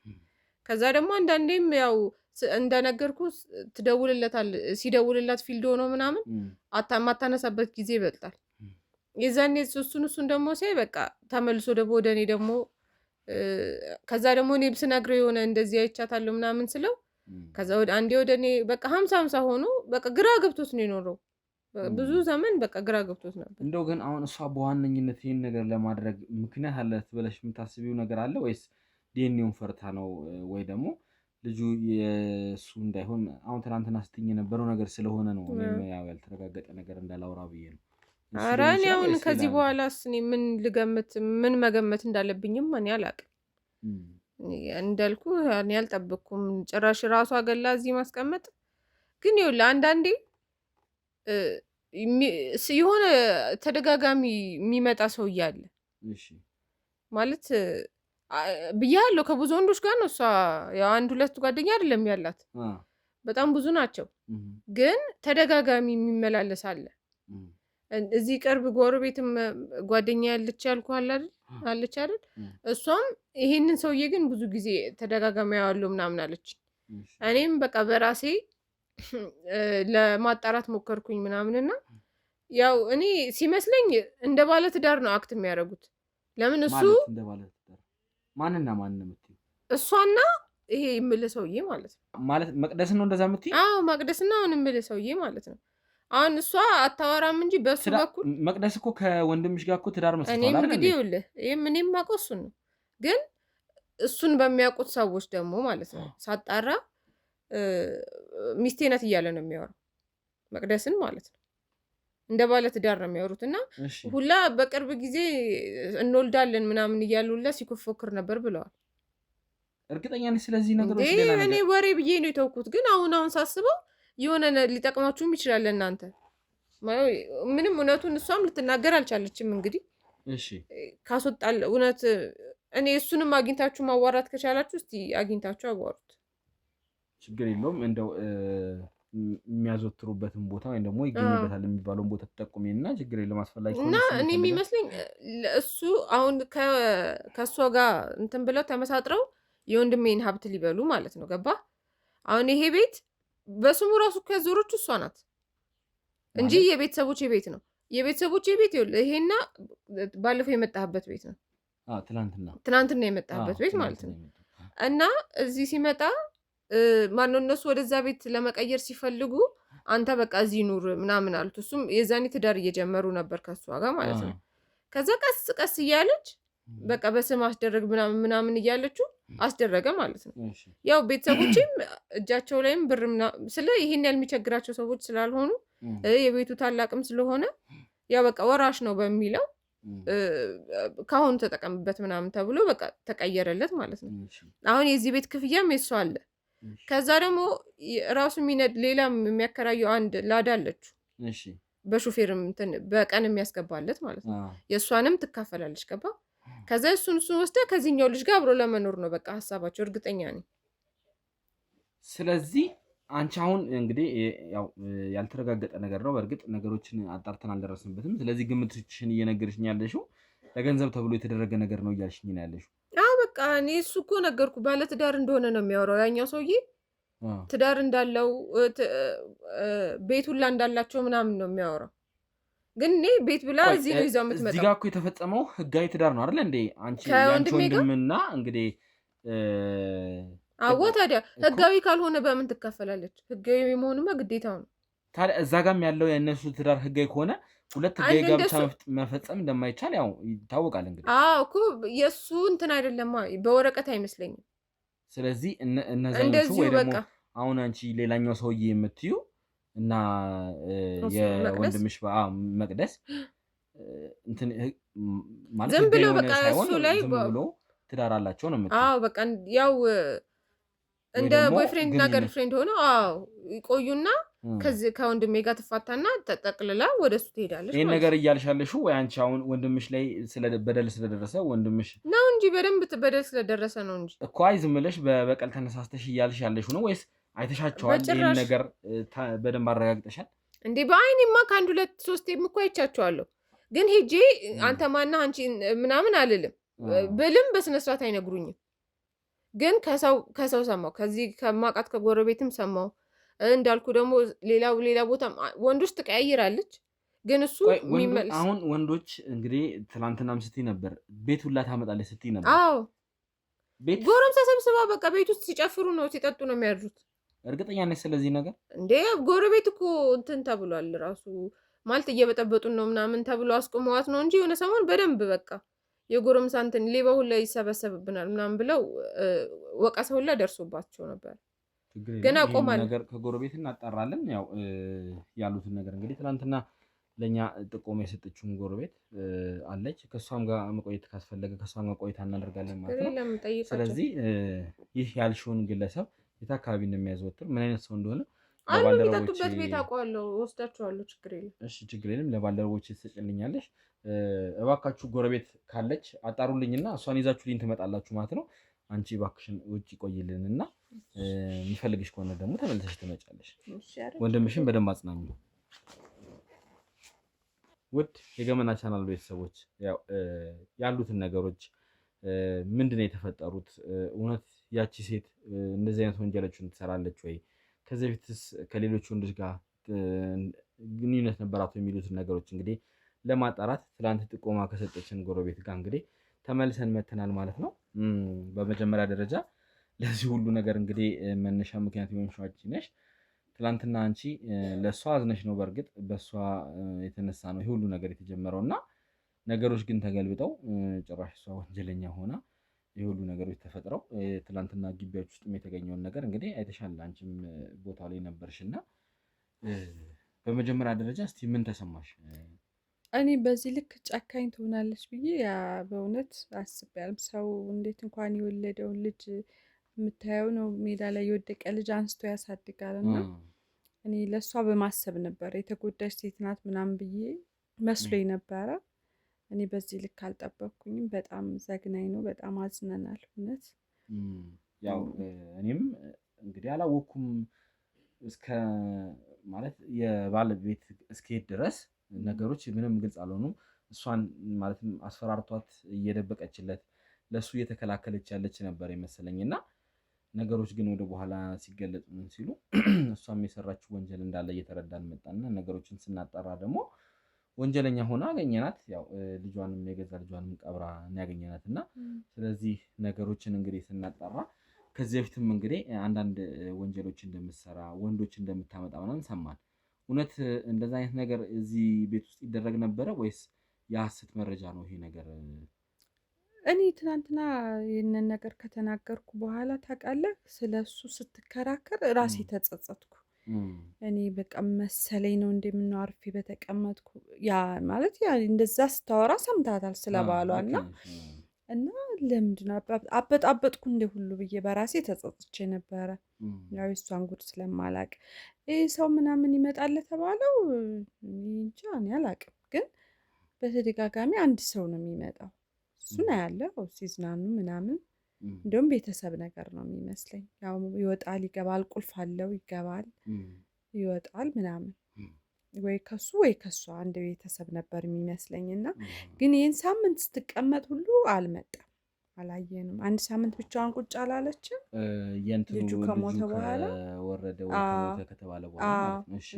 ከዛ ደግሞ አንዳንዴም ያው እንደነገርኩ ሲደውልላት ፊልድ ሆኖ ምናምን ማታነሳበት ጊዜ ይበልጣል። የዛኔ እሱን ደግሞ ሲያይ በቃ ተመልሶ ደግሞ ወደ እኔ ደግሞ ከዛ ደግሞ እኔ ብስነግረው የሆነ እንደዚህ አይቻታለሁ ምናምን ስለው ከዛ አንዴ ወደ እኔ በቃ 50-50 ሆኖ በቃ ግራ ገብቶት ነው የኖረው። ብዙ ዘመን በቃ ግራ ገብቶት ነበር። እንደው ግን አሁን እሷ በዋነኝነት ይህን ነገር ለማድረግ ምክንያት አለ ብለሽ የምታስቢው ነገር አለ ወይስ ዲኤንኤውን ፈርታ ነው ወይ ደግሞ ልጁ የእሱ እንዳይሆን አሁን ትናንትና ስትኝ የነበረው ነገር ስለሆነ ነው? እኔም ያው ያልተረጋገጠ ነገር እንዳላውራ ብዬ ነው። ኧረ እኔ አሁን ከዚህ በኋላስ እኔ ምን መገመት እንዳለብኝም እኔ አላውቅም። እንዳልኩ እኔ አልጠብኩም ጭራሽ ራሷ ገላ እዚህ ማስቀመጥ። ግን ይኸውልህ አንዳንዴ የሆነ ተደጋጋሚ የሚመጣ ሰው እያለ ማለት ብያለሁ ከብዙ ወንዶች ጋር ነው እሷ ያው 1-2 ጓደኛ አይደለም ያላት በጣም ብዙ ናቸው። ግን ተደጋጋሚ የሚመላለስ አለ። እዚህ ቅርብ ጎረቤትም ጓደኛ ያለች ያልኩህ አለች አይደል? እሷም ይሄንን ሰውዬ ግን ብዙ ጊዜ ተደጋጋሚ ያለው ምናምን አለች። እኔም በቃ በራሴ ለማጣራት ሞከርኩኝ ምናምንና ያው እኔ ሲመስለኝ እንደ ባለ ትዳር ነው አክት የሚያደርጉት። ለምን እሱ እንደ ባለ ትዳር ማንና ማን ነው የምትይው? እሷና ይሄ የምልህ ሰውዬ ማለት ነው። ማለት መቅደስ ነው እንደዛ የምትይው? አዎ መቅደስና አሁን የምልህ ሰውዬ ማለት ነው። አሁን እሷ አታወራም እንጂ በሱ በኩል መቅደስ እኮ ከወንድምሽ ጋር እኮ ትዳር መስርቷል አይደል? እኔም እንግዲህ ይኸውልህ እኔም የማውቀው እሱን ነው። ግን እሱን በሚያውቁት ሰዎች ደግሞ ማለት ነው ሳጣራ ሚስቴ ናት እያለ ነው የሚያወራው መቅደስን ማለት ነው። እንደ ባለ ትዳር ነው የሚያወሩት እና ሁላ በቅርብ ጊዜ እንወልዳለን ምናምን እያሉ ሁላ ሲፎክር ነበር ብለዋል። እርግጠኛ ነኝ ስለዚህ ነገሮች እኔ ወሬ ብዬ ነው የተውኩት። ግን አሁን ሳስበው የሆነ ሊጠቅማችሁም ይችላል እናንተ። ምንም እውነቱን እሷም ልትናገር አልቻለችም። እንግዲህ ካስወጣል እውነት እኔ እሱንም አግኝታችሁ ማዋራት ከቻላችሁ እስቲ አግኝታችሁ አዋሩት። ችግር የለውም። እንደው የሚያዘወትሩበትን ቦታ ወይም ደግሞ ይገኙበታል የሚባለውን ቦታ ተጠቁሜና ችግር የለም አስፈላጊ እና እኔ የሚመስለኝ እሱ አሁን ከእሷ ጋር እንትን ብለው ተመሳጥረው የወንድሜን ሀብት ሊበሉ ማለት ነው ገባ። አሁን ይሄ ቤት በስሙ ራሱ ከዞሮች እሷ ናት እንጂ የቤተሰቦች ቤት ነው። የቤተሰቦች ቤት ይኸውልህ፣ ይሄና ባለፈው የመጣህበት ቤት ነው። ትናንትና የመጣህበት ቤት ማለት ነው። እና እዚህ ሲመጣ ማነው እነሱ ወደዛ ቤት ለመቀየር ሲፈልጉ አንተ በቃ እዚህ ኑር ምናምን አሉት። እሱም የዛኔ ትዳር እየጀመሩ ነበር ከሷ ጋር ማለት ነው። ከዛ ቀስ ቀስ እያለች በቃ በስም አስደረግ ምናምን እያለችው አስደረገ ማለት ነው። ያው ቤተሰቦችም እጃቸው ላይም ብር ስለ ይሄን ያህል የሚቸግራቸው ሰዎች ስላልሆኑ የቤቱ ታላቅም ስለሆነ ያው በቃ ወራሽ ነው በሚለው ካሁን ተጠቀምበት ምናምን ተብሎ በቃ ተቀየረለት ማለት ነው። አሁን የዚህ ቤት ክፍያም የሱ አለ። ከዛ ደግሞ ራሱ የሚነድ ሌላም የሚያከራየው አንድ ላዳ አለችው። በሹፌርም በቀን የሚያስገባለት ማለት ነው። የእሷንም ትካፈላለች ገባ። ከዛ እሱን ወስደ ከዚህኛው ልጅ ጋር አብሮ ለመኖር ነው በቃ ሀሳባቸው፣ እርግጠኛ ነኝ። ስለዚህ አንቺ አሁን እንግዲህ ያው ያልተረጋገጠ ነገር ነው። በእርግጥ ነገሮችን አጣርተን አልደረስንበትም። ስለዚህ ግምትሽን እየነገርሽኝ ያለሽው ለገንዘብ ተብሎ የተደረገ ነገር ነው እያልሽኝ ነው ያለሽው? አዎ በቃ እኔ እሱ እኮ ነገርኩ፣ ባለ ትዳር እንደሆነ ነው የሚያወራው ያኛው ሰውዬ። ትዳር እንዳለው ቤት ሁላ እንዳላቸው ምናምን ነው የሚያወራው። ግን እኔ ቤት ብላ እዚህ ነው ይዛው የምትመጣው። እዚህ ጋር እኮ የተፈጸመው ህጋዊ ትዳር ነው አይደል እንዴ? አንቺ ያንቺ ወንድምና እንግዲህ አዎ ታዲያ ህጋዊ ካልሆነ በምን ትካፈላለች? ህጋዊ መሆንማ ግዴታው ነው። ታዲያ እዛ ጋርም ያለው የእነሱ ትዳር ህጋዊ ከሆነ ሁለት ህጋዊ ጋብቻ መፈጸም እንደማይቻል ያው ይታወቃል እንግዲህ። አዎ እኮ የእሱ እንትን አይደለም በወረቀት አይመስለኝም። ስለዚህ እነዛኞቹ ወይ ደግሞ አሁን አንቺ ሌላኛው ሰውዬ የምትዩ እና የወንድምሽ መቅደስ እንትን ማለት ዝም ብሎ በቃ እሱ ላይ ብሎ ትዳር አላቸው ነው የምትዩ? አዎ በቃ ያው እንደ ቦይፍሬንድ እና ገርልፍሬንድ ሆነው አዎ ይቆዩና ከዚህ ከወንድሜ ጋር ትፋታና ተጠቅልላ ወደሱ ትሄዳለች። ይሄን ነገር እያልሻለሽ ወይ አንቺ አሁን ወንድምሽ ላይ በደል ስለደረሰ ወንድምሽ ነው እንጂ በደንብ በደል ስለደረሰ ነው እንጂ እኮ አይ ዝም ብለሽ በበቀል ተነሳስተሽ እያልሽ ያለሽ ነው ወይስ አይተሻቸዋል? ይሄን ነገር በደንብ አረጋግጠሻል እንዴ? በአይኔማ ከአንድ ሁለት ሶስቴም እኮ አይቻቸዋለሁ። ግን ሄጄ አንተ ማና አንቺ ምናምን አልልም ብልም በስነ ስርዓት አይነግሩኝም። ግን ከሰው ሰማው፣ ከዚህ ከማቃት ከጎረቤትም ሰማው። እንዳልኩ ደግሞ ሌላ ቦታ ወንዶች ትቀያይራለች። ግን እሱ የሚመልስ አሁን ወንዶች እንግዲህ ትናንትናም ስትይ ነበር ቤት ሁላ ታመጣለች ስትይ ነበር። አዎ ቤት ጎረምሳ ሰብስባ በቃ ቤት ውስጥ ሲጨፍሩ ነው ሲጠጡ ነው የሚያድሩት። እርግጠኛ ነሽ ስለዚህ ነገር? እንዴ ጎረቤት እኮ እንትን ተብሏል ራሱ ማለት እየበጠበጡን ነው ምናምን ተብሎ አስቆመዋት ነው እንጂ የሆነ ሰሞን በደንብ በቃ የጎረምሳ እንትን ሌባ ሁላ ይሰበሰብብናል ምናምን ብለው ወቀሳ ሁላ ደርሶባቸው ነበር። ግን አቆማል ነገር ከጎረቤት እናጣራለን። ያው ያሉትን ነገር እንግዲህ ትናንትና ለኛ ጥቆማ የሰጠችውን ጎረቤት አለች። ከሷም ጋር መቆየት ካስፈለገ ከሷም ጋር ቆይታ እናደርጋለን ማለት ነው። ስለዚህ ይህ ያልሽውን ግለሰብ የት አካባቢ እንደሚያዘወትር ምን አይነት ሰው እንደሆነ ለባልደረቦች ቤት አውቀዋለሁ፣ ወስዳቸዋለሁ። ችግር የለም። እሺ ችግር የለም። ለባልደረቦች ትሰጭልኛለሽ። እባካችሁ ጎረቤት ካለች አጣሩልኝና እሷን ይዛችሁልኝ ትመጣላችሁ ማለት ነው። አንቺ እባክሽን ውጭ ቆይልንና የሚፈልግሽ ከሆነ ደግሞ ተመልሰሽ ትመጫለሽ። ወንድምሽን በደንብ አጽናኙ። ውድ የገመና ቻናል ቤተሰቦች ያው ያሉትን ነገሮች ምንድነው የተፈጠሩት? እውነት ያቺ ሴት እንደዚህ አይነት ወንጀሎችን ትሰራለች ወይ? ከዚህ በፊትስ ከሌሎች ወንዶች ጋር ግንኙነት ነበራት የሚሉትን ነገሮች እንግዲህ ለማጣራት ትላንት ጥቆማ ከሰጠችን ጎረቤት ጋር እንግዲህ ተመልሰን መተናል ማለት ነው። በመጀመሪያ ደረጃ ለዚህ ሁሉ ነገር እንግዲህ መነሻ ምክንያት የሆንሽው አንቺ ነሽ። ትላንትና አንቺ ለእሷ አዝነሽ ነው፣ በእርግጥ በእሷ የተነሳ ነው ይህ ሁሉ ነገር የተጀመረው እና ነገሮች ግን ተገልብጠው ጭራሽ እሷ ወንጀለኛ ሆና ይህ ሁሉ ነገሮች ተፈጥረው ትላንትና ግቢያች ውስጥም የተገኘውን ነገር እንግዲህ አይተሻል። አንቺም ቦታ ላይ ነበርሽ እና በመጀመሪያ ደረጃ እስቲ ምን ተሰማሽ? እኔ በዚህ ልክ ጨካኝ ትሆናለች ብዬ በእውነት አስቤያለሁ። ሰው እንዴት እንኳን የወለደውን ልጅ የምታየው ነው ሜዳ ላይ የወደቀ ልጅ አንስቶ ያሳድጋል። እና እኔ ለእሷ በማሰብ ነበር የተጎዳች ሴት ናት ምናምን ብዬ መስሎኝ ነበረ። እኔ በዚህ ልክ አልጠበቅኩኝም። በጣም ዘግናኝ ነው። በጣም አዝነናል እውነት። ያው እኔም እንግዲህ አላወቅኩም እስከ ማለት የባለቤት እስከሄድ ድረስ ነገሮች ምንም ግልጽ አልሆኑም። እሷን ማለትም አስፈራርቷት እየደበቀችለት ለሱ እየተከላከለች ያለች ነበር የመሰለኝ እና ነገሮች ግን ወደ በኋላ ሲገለጹ ምን ሲሉ እሷም የሰራችው ወንጀል እንዳለ እየተረዳን መጣና ነገሮችን ስናጣራ ደግሞ ወንጀለኛ ሆና አገኘናት። ያው ልጇንም የገዛ ልጇንም ቀብራ ያገኘናት እና ስለዚህ ነገሮችን እንግዲህ ስናጣራ ከዚህ በፊትም እንግዲህ አንዳንድ ወንጀሎች እንደምትሰራ ወንዶች እንደምታመጣ ምናምን ሰማን። እውነት እንደዛ አይነት ነገር እዚህ ቤት ውስጥ ይደረግ ነበረ ወይስ የሐሰት መረጃ ነው ይሄ ነገር? እኔ ትናንትና ይህንን ነገር ከተናገርኩ በኋላ ታውቃለህ፣ ስለሱ ስትከራከር ራሴ ተጸጸትኩ። እኔ በቃ መሰለኝ ነው እንደምነው አርፌ በተቀመጥኩ። ያ ማለት ያ እንደዛ ስታወራ ሰምታታል ስለ ባሏ እና ለምንድን አበጣበጥኩ እንደ ሁሉ ብዬ በራሴ ተጸጽቼ ነበረ። ያው እሷን ጉድ ስለማላቅ ይህ ሰው ምናምን ይመጣል ተባለው እንጃ እኔ አላቅም፣ ግን በተደጋጋሚ አንድ ሰው ነው የሚመጣው። እሱን ያለው ሲዝናኑ ምናምን እንደውም ቤተሰብ ነገር ነው የሚመስለኝ። ያው ይወጣል ይገባል፣ ቁልፍ አለው ይገባል ይወጣል ምናምን፣ ወይ ከሱ ወይ ከሷ አንድ ቤተሰብ ነበር የሚመስለኝ። እና ግን ይህን ሳምንት ስትቀመጥ ሁሉ አልመጣም፣ አላየንም። አንድ ሳምንት ብቻዋን ቁጭ አላለችም ልጁ ከሞተ በኋላ ወረደ ወይ ከተባለ በኋላ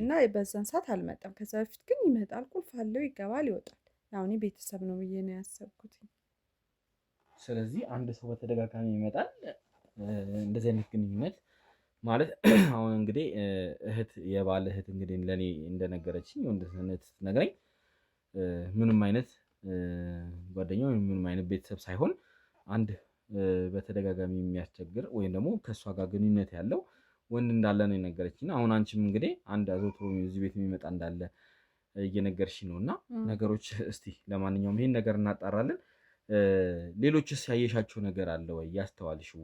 እና በዛን ሰዓት አልመጣም። ከዛ በፊት ግን ይመጣል፣ ቁልፍ አለው ይገባል ይወጣል። ያው እኔ ቤተሰብ ነው ብዬ ነው ያሰብኩት። ስለዚህ አንድ ሰው በተደጋጋሚ ይመጣል። እንደዚህ አይነት ግንኙነት ማለት አሁን እንግዲህ እህት የባለ እህት እንግዲህ ለኔ እንደነገረችኝ ወንድነት ስትነግረኝ ምንም አይነት ጓደኛው ምንም አይነት ቤተሰብ ሳይሆን አንድ በተደጋጋሚ የሚያስቸግር ወይም ደግሞ ከሷ ጋር ግንኙነት ያለው ወንድ እንዳለ ነው የነገረችኝ። አሁን አንቺም እንግዲህ አንድ አዘውትሮ እዚህ ቤት የሚመጣ እንዳለ እየነገርሽኝ ነውና ነገሮች እስቲ ለማንኛውም ይሄን ነገር እናጣራለን። ሌሎችስ ያየሻቸው ነገር አለ ወይ ያስተዋልሽው?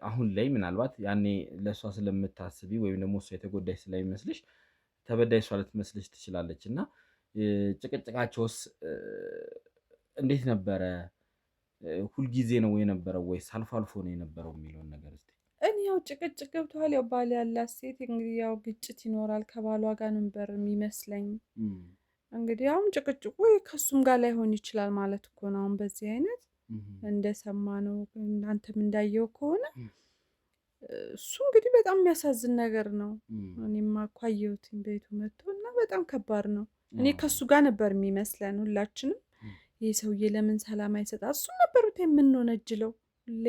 አሁን ላይ ምናልባት ያኔ ለሷ ስለምታስቢ ወይም ደግሞ እሷ የተጎዳች ስለሚመስልሽ ተበዳይ እሷ ልትመስልሽ ትችላለች እና ጭቅጭቃቸውስ እንዴት ነበረ? ሁልጊዜ ነው የነበረው ወይስ አልፎ አልፎ ነው የነበረው የሚለውን ነገር እስቲ። እኔ ያው ጭቅጭቅ ገብቷል። ያው ባል ያላት ሴት እንግዲህ ያው ግጭት ይኖራል ከባሏ ጋር ነበር የሚመስለኝ። እንግዲህ አሁን ጭቅጭቁ ከሱም ጋር ላይሆን ይችላል ማለት እኮ ነው። አሁን በዚህ አይነት እንደሰማ ነው እናንተም እንዳየው ከሆነ እሱ እንግዲህ በጣም የሚያሳዝን ነገር ነው። እኔማ እኮ አየሁትኝ ቤቱ መጥቶ እና በጣም ከባድ ነው። እኔ ከሱ ጋር ነበር የሚመስለን ሁላችንም። ይህ ሰውዬ ለምን ሰላም አይሰጣት? እሱ ነበር የምንወነጅለው ሁሌ።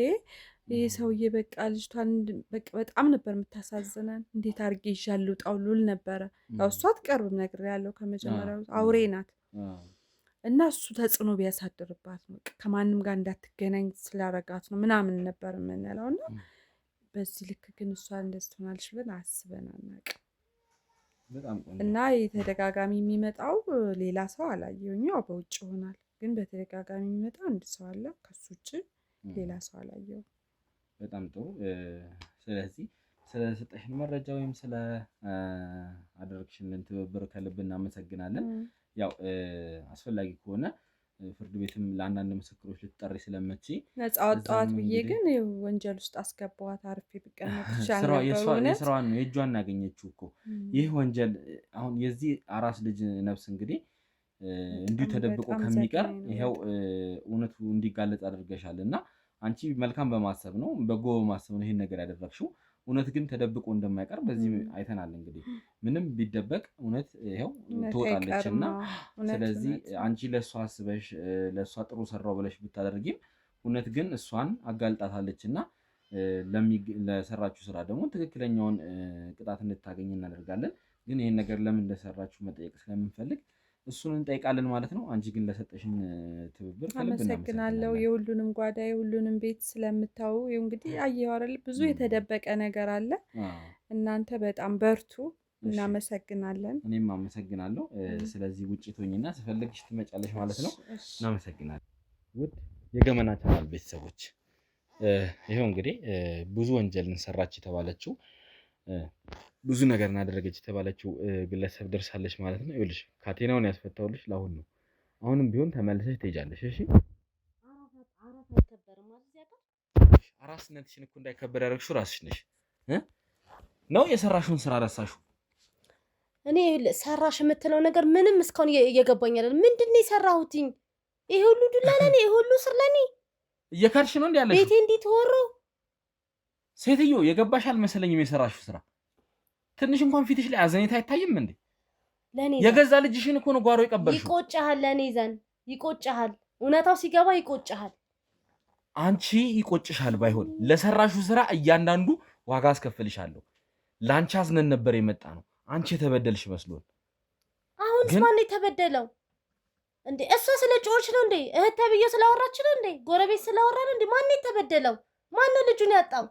ይህ ሰውዬ በቃ ልጅቷን በቃ በጣም ነበር የምታሳዝነን። እንዴት አድርጌ ይዣለሁ ጣውሉል ነበረ። ያው እሷ አትቀርብም ነግሬያለሁ ከመጀመሪያው፣ አውሬ ናት። እና እሱ ተጽዕኖ ቢያሳድርባት ነው ከማንም ጋር እንዳትገናኝ ስላረጋት ነው ምናምን ነበር የምንለው። እና በዚህ ልክ ግን እሷ እንደዚህ ትሆናለች ብለን አስበን አናውቅም። እና የተደጋጋሚ የሚመጣው ሌላ ሰው አላየሁኝ። ያው በውጭ ይሆናል፣ ግን በተደጋጋሚ የሚመጣ አንድ ሰው አለ። ከሱ ውጭ ሌላ ሰው አላየሁም። በጣም ጥሩ። ስለዚህ ስለሰጠሽን መረጃ ወይም ስለ አደረግሽልን ትብብር ከልብ እናመሰግናለን። ያው አስፈላጊ ከሆነ ፍርድ ቤትም ለአንዳንድ ምስክሮች ልትጠሪ ስለምትችይ ነፃ ወጣዋት ብዬ ግን ወንጀል ውስጥ አስገባዋት። አርፌ ብቀመጥ ይሻላል። የስራዋን ነው የእጇን ያገኘችው እኮ። ይህ ወንጀል አሁን የዚህ አራስ ልጅ ነፍስ እንግዲህ እንዲሁ ተደብቆ ከሚቀር ይኸው እውነቱ እንዲጋለጥ አድርገሻል እና አንቺ መልካም በማሰብ ነው በጎ በማሰብ ነው ይሄን ነገር ያደረግሽው። እውነት ግን ተደብቆ እንደማይቀር በዚህ አይተናል። እንግዲህ ምንም ቢደበቅ እውነት ይኸው ትወጣለች እና ስለዚህ አንቺ ለእሷ አስበሽ ለእሷ ጥሩ ሰራው ብለሽ ብታደርጊም እውነት ግን እሷን አጋልጣታለች እና ለሰራችሁ ስራ ደግሞ ትክክለኛውን ቅጣት እንድታገኝ እናደርጋለን። ግን ይሄን ነገር ለምን እንደሰራችሁ መጠየቅ ስለምንፈልግ እሱን እንጠይቃለን ማለት ነው። አንቺ ግን ለሰጠሽን ትብብር አመሰግናለሁ። የሁሉንም ጓዳ የሁሉንም ቤት ስለምታዩ እንግዲህ አየሁ አይደል፣ ብዙ የተደበቀ ነገር አለ። እናንተ በጣም በርቱ። እናመሰግናለን። እኔም አመሰግናለሁ። ስለዚህ ውጪ ትሆኝና ስፈልግሽ ትመጫለሽ ማለት ነው። እናመሰግናለን። ውድ የገመና ቻናል ቤተሰቦች ይሄው እንግዲህ ብዙ ወንጀልን ሰራች የተባለችው ብዙ ነገር እናደረገች የተባለችው ግለሰብ ደርሳለች ማለት ነው። ይኸውልሽ ካቴናውን ያስፈታውልሽ ለአሁን ነው። አሁንም ቢሆን ተመልሰሽ ትሄጃለሽ። እሺ አራስነትሽን እኮ እንዳይከበር ያደረግሽው ራስሽ ነሽ ነው። የሰራሽውን ስራ ረሳሽው። እኔ ሰራሽ የምትለው ነገር ምንም እስካሁን እየገባኝ አይደለም። ምንድነው የሰራሁትኝ? ይሄ ሁሉ ዱላ ለኔ፣ ይሄ ሁሉ ስር ለኔ። እየካድሽ ነው እንዴ ያለሽ? ቤቴ እንዴት ወሮ ሴትዮ የገባሽ አልመሰለኝም የሰራሽው ስራ። ትንሽ እንኳን ፊትሽ ላይ አዘኔታ አይታይም እንዴ? ለኔ የገዛ ልጅሽን እኮ ነው ጓሮ የቀበርሽው። ይቆጭሃል፣ ለኔ ዘን ይቆጭሃል። እውነታው ሲገባ ይቆጭሃል። አንቺ ይቆጭሻል ባይሆን ለሰራሽው ስራ እያንዳንዱ ዋጋ አስከፍልሻለሁ። ላንቺ አዝነን ነበር የመጣ ነው። አንቺ የተበደልሽ መስሎን። አሁንስ ማን የተበደለው እንዴ? እሷ ስለ ጮች ነው እንዴ? እህት ተብዬው ስላወራች ነው እንዴ? ጎረቤት ስላወራ ነው እንዴ? ማን የተበደለው? ማን ነው ልጁን ያጣው?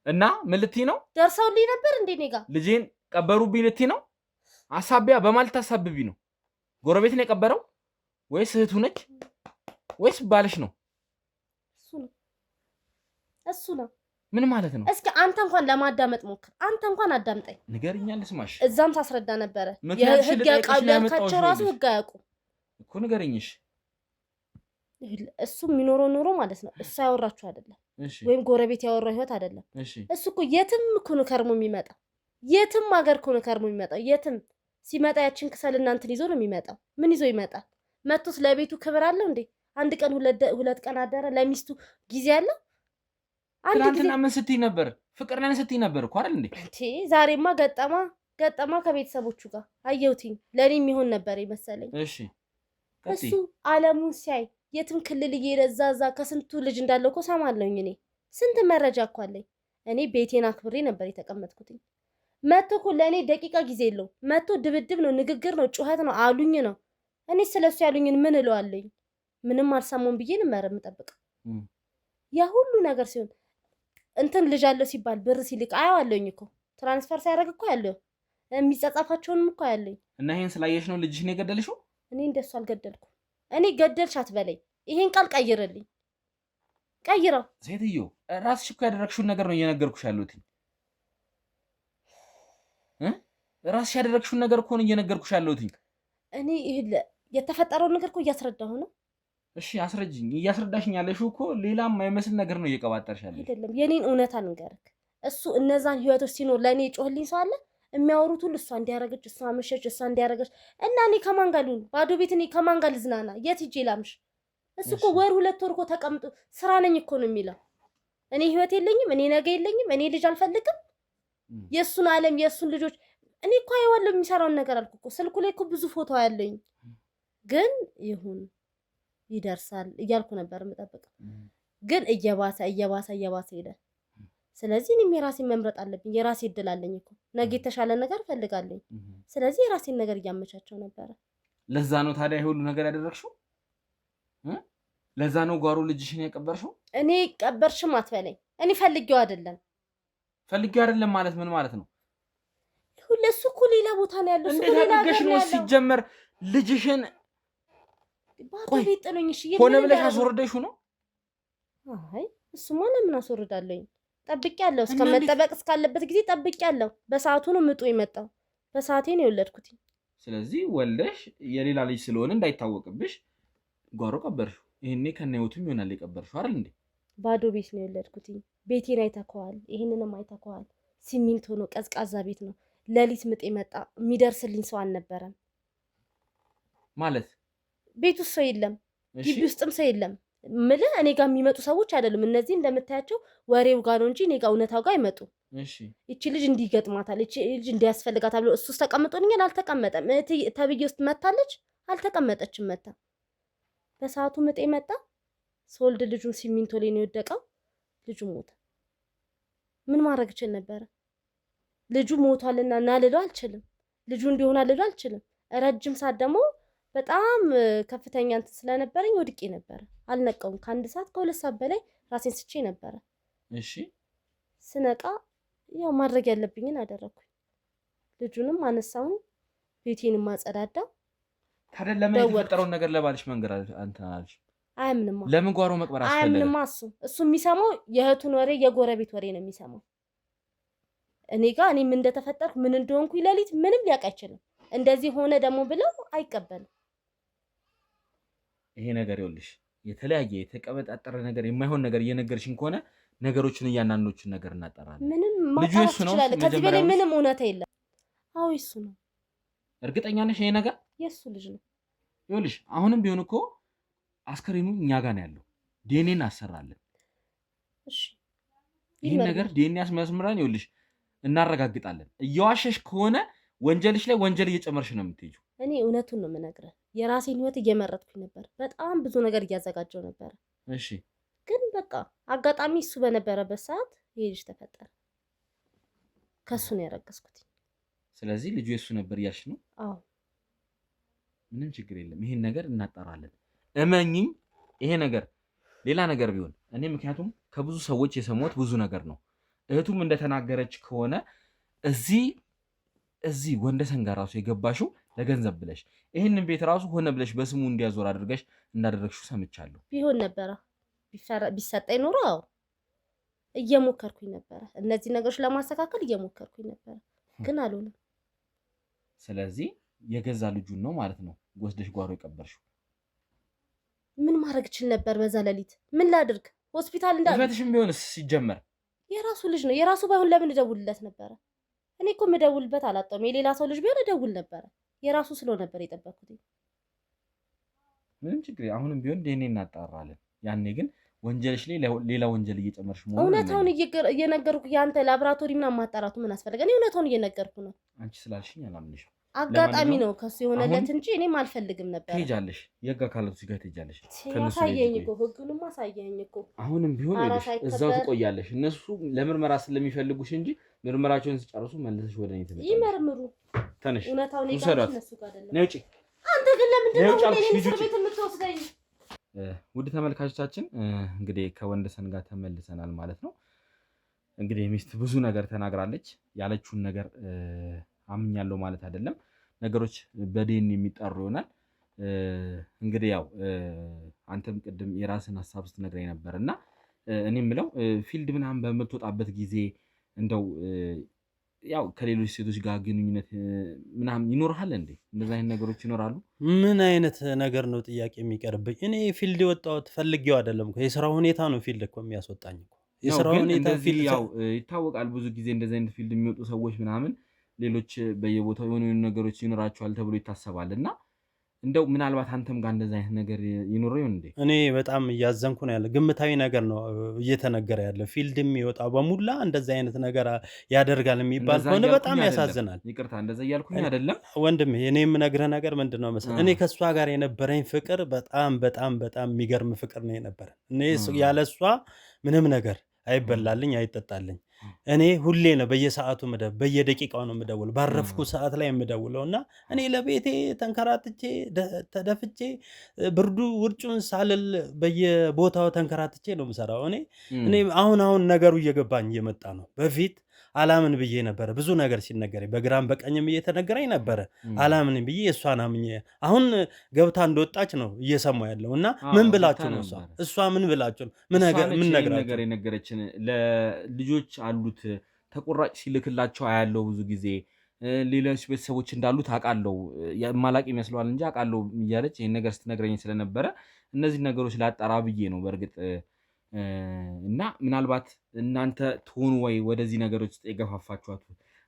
እና ምን ልትይ ነው? ደርሰውልኝ ነበር እንዴ? እኔ ጋር ልጄን ቀበሩብኝ ልትይ ነው? አሳቢያ በማለት ታሳብቢ ነው? ጎረቤት ነው የቀበረው ወይስ እህቱ ነች ወይስ ባልሽ ነው? እሱ ነው። ምን ማለት ነው? እስኪ አንተ እንኳን ለማዳመጥ ሞክር። አንተ እንኳን አዳምጠኝ። ንገሪኛል ልስማሽ። እዛም ታስረዳ ነበረ። የህግ ያውቃሉ ያልካቸው ራሱ ህግ አያውቁም እኮ። ንገሪኝሽ። እሱ የሚኖረው ኑሮ ማለት ነው እሱ ያወራችሁ አይደለም፣ ወይም ጎረቤት ያወራው ህይወት አይደለም። እሱ እኮ የትም እኮ ነው ከርሞ የሚመጣው። የትም ሀገር እኮ ነው ከርሞ የሚመጣው። የትም ሲመጣ ያችን ክሰል እናንተን ይዞ ነው የሚመጣው። ምን ይዞ ይመጣል? መጥቶስ ለቤቱ ክብር አለው እንዴ? አንድ ቀን ሁለት ቀን አደረ? ለሚስቱ ጊዜ አለው? ትናንትና ምን ስትይ ነበር? ፍቅር ነን ስትይ ነበር እኮ አይደል እንዴ? ዛሬማ ገጠማ ከቤተሰቦቹ ጋር አየሁትኝ። ለኔ የሚሆን ነበር የመሰለኝ። እሺ እሱ አለሙን ሲያይ የትም ክልል እየረዛዛ ከስንቱ ልጅ እንዳለው እኮ ሰማለሁኝ። እኔ ስንት መረጃ እኮ አለኝ። እኔ ቤቴን አክብሬ ነበር የተቀመጥኩትኝ። መቶ እኮ ለእኔ ደቂቃ ጊዜ የለው። መቶ ድብድብ ነው፣ ንግግር ነው፣ ጩኸት ነው፣ አሉኝ ነው። እኔ ስለሱ ያሉኝን ምን እለዋለኝ? ምንም አልሰማሁም ብዬ ነበር የምጠብቀው። ያ ሁሉ ነገር ሲሆን እንትን ልጅ አለው ሲባል ብር ሲልክ አየዋለሁኝ እኮ ትራንስፈር ሲያደርግ እኮ ያለው የሚጻጻፋቸውንም እኮ ያለኝ። እና ይሄን ስላየሽ ነው ልጅሽን የገደልሽው? እኔ እንደሱ አልገደልኩም። እኔ ገደልሽ አትበለኝ። ይሄን ቃል ቀይርልኝ፣ ቀይረው። ሴትዮ ራስሽ እኮ ያደረግሽውን ነገር ነው እየነገርኩሽ ያለሁት። ራስሽ ያደረግሽውን ነገር እኮ ነው እየነገርኩሽ ያለሁት። እኔ የተፈጠረውን ነገር እኮ እያስረዳሁ ነው። እሺ አስረጅኝ። እያስረዳሽኝ ያለሽው እኮ ሌላም የማይመስል ነገር ነው እየቀባጠርሽ ያለሽ። አይደለም የኔን እውነታ ልንገርክ። እሱ እነዛን ህይወቶች ሲኖር ለእኔ ጮህልኝ ሰው አለ? የሚያወሩት ሁሉ እሷ እንዲያረገች፣ እሷ መሸች፣ እሷ እንዲያረገች እና እኔ ከማን ጋር ልሁን? ባዶ ቤት እኔ ከማን ጋር ልዝናና? የት ሂጄ ላምሽ? እሱ እኮ ወር 2 ወር እኮ ተቀምጦ ስራ ነኝ እኮ ነው የሚለው። እኔ ህይወት የለኝም፣ እኔ ነገ የለኝም፣ እኔ ልጅ አልፈልግም። የእሱን ዓለም የእሱን ልጆች እኔ እኮ አየዋለሁ የሚሰራውን ነገር አልኩ እኮ። ስልኩ ላይ እኮ ብዙ ፎቶ ያለኝ ግን ይሁን ይደርሳል እያልኩ ነበር የምጠብቀው። ግን እየባሰ ሄደ። ስለዚህ እኔም የራሴን መምረጥ አለብኝ። የራሴ እድል አለኝ እኮ። ነገ የተሻለ ነገር ፈልጋለኝ። ስለዚህ የራሴን ነገር እያመቻቸው ነበረ። ለዛ ነው ታዲያ ይሄ ሁሉ ነገር ያደረግሽው? ለዛ ነው ጓሮ ልጅሽን የቀበርሽው? እኔ ቀበርሽም አትበለኝ። እኔ ፈልጌው አይደለም ማለት ምን ማለት ነው? ለሱ እኮ ሌላ ቦታ ነው ያለው። እንዴት አድርገሽ ነው ሲጀመር ልጅሽን ባዶ ቤት ጥሎኝ? እሺ ሆነ ብለሽ አስወርደሽው ነው? አይ እሱማ ለምን አስወርዳለኝ? ጠብቄያለሁ። እስከመጠበቅ እስካለበት ጊዜ ጠብቄያለሁ። በሰዓቱ ነው ምጡ የመጣው። በሰዓቴ ነው የወለድኩት። ስለዚህ ወልደሽ የሌላ ልጅ ስለሆነ እንዳይታወቅብሽ ጓሮ ቀበርሽው። ይሄኔ ከነውቱም ይሆናል የቀበርሽው አይደል እንዴ? ባዶ ቤት ነው የወለድኩት። ቤቴን አይተከዋል። ይሄንንም አይተከዋል። ሲሚንቶ ነው፣ ቀዝቃዛ ቤት ነው። ለሊት ምጥ የመጣ የሚደርስልኝ ሰው አልነበረም። ማለት ቤት ውስጥ ሰው የለም፣ ግቢ ውስጥም ሰው የለም። ምልህ እኔ ጋር የሚመጡ ሰዎች አይደሉም። እነዚህ እንደምታያቸው ወሬው ጋር ነው እንጂ እኔ ጋር እውነታው ጋር አይመጡም። ይቺ ልጅ እንዲገጥማታል፣ ይቺ ልጅ እንዲያስፈልጋታል ብሎ እሱስ ተቀምጦልኛል? አልተቀመጠም። ተብዬ ውስጥ መታለች? አልተቀመጠችም። መታ በሰዓቱ ምጤ መጣ። ስወልድ ልጁን ሲሚንቶ ላይ ነው የወደቀው። ልጁ ሞተ። ምን ማድረግ እችል ነበረ? ልጁ ሞቷልና እና ልለው አልችልም። ልጁ እንዲሆን ልለው አልችልም። ረጅም ሰዓት ደግሞ በጣም ከፍተኛ እንትን ስለነበረኝ ወድቄ ነበረ። አልነቃውም። ከ1 ሰዓት ከ2 ሰዓት በላይ ራሴን ስቼ ነበረ። እሺ ስነቃ ያው ማድረግ ያለብኝን አደረኩኝ። ልጁንም አነሳውን፣ ቤቴንም አጸዳዳው። ታዲያ ለምን የተፈጠረውን ነገር ለባልሽ መንገር አንተን አልሽ? አያምንማ። ለምን ጓሮ መቅበር አስፈለገ? አያምንማ። እሱ የሚሰማው የእህቱን ወሬ የጎረቤት ወሬ ነው የሚሰማው። እኔ ጋር እኔም እንደተፈጠርኩ ምን እንደሆንኩ ለሊት ምንም ሊያውቅ አይችልም። እንደዚህ ሆነ ደግሞ ብለው አይቀበልም። ይሄ ነገር ይኸውልሽ የተለያየ የተቀበጣጠረ ነገር የማይሆን ነገር እየነገርሽን ከሆነ ነገሮችን እያንዳንዶቹን ነገር እናጠራለን። ምንም ማጣራት ይችላል። ከዚህ በላይ ምንም እውነታ የለም። አዎ እሱ ነው። እርግጠኛ ነሽ ይሄ ነገር የሱ ልጅ ነው? ይኸውልሽ አሁንም ቢሆን እኮ አስከሬኑ እኛ ጋር ነው ያለው። ዲኤንኤ እናሰራለን። እሺ ይሄን ነገር ዲኤንኤ ያስመርምራን ይኸውልሽ እናረጋግጣለን። እየዋሸሽ ከሆነ ወንጀልሽ ላይ ወንጀል እየጨመርሽ ነው የምትሄጂው። እኔ እውነቱን ነው የምነግርህ። የራሴን ህይወት እየመረጥኩኝ ነበር። በጣም ብዙ ነገር እያዘጋጀው ነበር። እሺ ግን በቃ አጋጣሚ እሱ በነበረበት ሰዓት ይሄ ልጅ ተፈጠረ። ከሱ ነው ያረገዝኩት። ስለዚህ ልጁ የሱ ነበር እያልሽ ነው? አዎ ምንም ችግር የለም። ይሄን ነገር እናጣራለን። እመኚኝ። ይሄ ነገር ሌላ ነገር ቢሆን እኔ ምክንያቱም ከብዙ ሰዎች የሰማሁት ብዙ ነገር ነው። እህቱም እንደተናገረች ከሆነ እዚህ ወንደሰን ጋር ራሱ የገባሽው ለገንዘብ ብለሽ ይሄንን ቤት ራሱ ሆነ ብለሽ በስሙ እንዲያዞር አድርገሽ እንዳደረግሽው ሰምቻለሁ። ቢሆን ነበረ ቢሰጠኝ ኖሮ እየሞከርኩኝ ነበረ። እነዚህ ነገሮች ለማስተካከል እየሞከርኩኝ ነበረ፣ ግን አልሆነም። ስለዚህ የገዛ ልጁን ነው ማለት ነው ወስደሽ ጓሮ የቀበርሽው። ምን ማድረግ እችል ነበር? በዛ ሌሊት ምን ላድርግ? ሆስፒታል እህትሽም ቢሆንስ ሲጀመር የራሱ ልጅ ነው። የራሱ ባይሆን ለምን እደውልለት ነበረ? እኔ እኮ የምደውልበት አላጣሁም። የሌላ ሰው ልጅ ቢሆን እደውል ነበረ። የራሱ ስለሆነ ነበር የጠበኩት። ምንም ችግር አሁንም ቢሆን ዲኤንኤ እናጣራለን። ያኔ ግን ወንጀልሽ ላይ ሌላ ወንጀል እየጨመርሽ መሆኑን እውነታውን እየነገርኩ ያንተ ላብራቶሪ ምናምን ማጣራቱ ምን አስፈለገ? እኔ እውነታውን እየነገርኩ ነው። አንቺ ስላልሽኝ አላምንሽም። አጋጣሚ ነው ከሱ የሆነለት እንጂ እኔም አልፈልግም ነበር። ትሄጃለሽ፣ የህግ አካላቶች ጋር ትሄጃለሽ። አሳየኝ እኮ ህጉንም አሳየኝ እኮ። አሁንም ቢሆን እዛው ትቆያለሽ። እነሱ ለምርመራ ስለሚፈልጉሽ እንጂ ምርመራቸውን ሲጨርሱ መልሰሽ ወደ እኔ ትመጫለሽ። ይመርምሩ። ተነሽ፣ እውነታውን ይጋር እነሱ ጋር አይደለም። ነይ ውጪ። አንተ ግን ለምንድን ነው እኔን እስር ቤት የምትወስደኝ? ውድ ተመልካቾቻችን እንግዲህ ከወንደሰን ጋር ተመልሰናል ማለት ነው። እንግዲህ ሚስት ብዙ ነገር ተናግራለች። ያለችውን ነገር አምኛለሁ ማለት አይደለም። ነገሮች በዲኤንኤ የሚጣሩ ይሆናል። እንግዲህ ያው አንተም ቅድም የራስን ሀሳብ ስትነግረኝ ነበር እና እኔ የምለው ፊልድ ምናምን በምትወጣበት ጊዜ እንደው ያው ከሌሎች ሴቶች ጋር ግንኙነት ምናምን ይኖርሃል እንዴ? እንደዚህ አይነት ነገሮች ይኖራሉ? ምን አይነት ነገር ነው ጥያቄ የሚቀርብኝ? እኔ ፊልድ የወጣሁት ፈልጌው አይደለም እኮ የስራ ሁኔታ ነው ፊልድ እኮ የሚያስወጣኝ እኮ የስራ ሁኔታ ፊልድ ያው ይታወቃል። ብዙ ጊዜ እንደዚህ አይነት ፊልድ የሚወጡ ሰዎች ምናምን ሌሎች በየቦታው የሆኑ ነገሮች ይኖራቸዋል ተብሎ ይታሰባል እና እንደው ምናልባት አንተም ጋር እንደዚህ አይነት ነገር ይኖር ይሆን እንዴ? እኔ በጣም እያዘንኩ ነው ያለ። ግምታዊ ነገር ነው እየተነገረ ያለ። ፊልድ የሚወጣው በሙላ እንደዚህ አይነት ነገር ያደርጋል የሚባል ከሆነ በጣም ያሳዝናል። ይቅርታ እንደዛ እያልኩኝ አይደለም ወንድም። እኔ የምነግርህ ነገር ምንድን ነው መሰለህ፣ እኔ ከእሷ ጋር የነበረኝ ፍቅር በጣም በጣም በጣም የሚገርም ፍቅር ነው የነበረን። እኔ ያለ እሷ ምንም ነገር አይበላልኝ አይጠጣልኝ። እኔ ሁሌ ነው በየሰዓቱ በየደቂቃው ነው የምደውለው፣ ባረፍኩ ሰዓት ላይ የምደውለው እና እኔ ለቤቴ ተንከራትቼ ተደፍቼ ብርዱ ውርጩን ሳልል በየቦታው ተንከራትቼ ነው የምሰራው። እኔ አሁን ነገሩ እየገባኝ እየመጣ ነው። በፊት አላምን ብዬ ነበረ፣ ብዙ ነገር ሲነገረኝ በግራም በቀኝም እየተነገረኝ ነበረ። አላምን ብዬ እሷን አምኜ አሁን ገብታ እንደወጣች ነው እየሰማሁ ያለው እና ምን ብላችሁ ነው እሷ ምን ብላችሁ ነው ምን ነገር የነገረችን? ለልጆች አሉት ተቆራጭ ሲልክላቸው አያለው ብዙ ጊዜ ሌሎች ቤተሰቦች እንዳሉት አውቃለሁ። ማላቅ ይመስለዋል እንጂ አውቃለሁ እያለች ይህን ነገር ስትነግረኝ ስለነበረ እነዚህ ነገሮች ላጣራ ብዬ ነው በእርግጥ እና ምናልባት እናንተ ትሆኑ ወይ ወደዚህ ነገሮች ውስጥ የገፋፋችኋት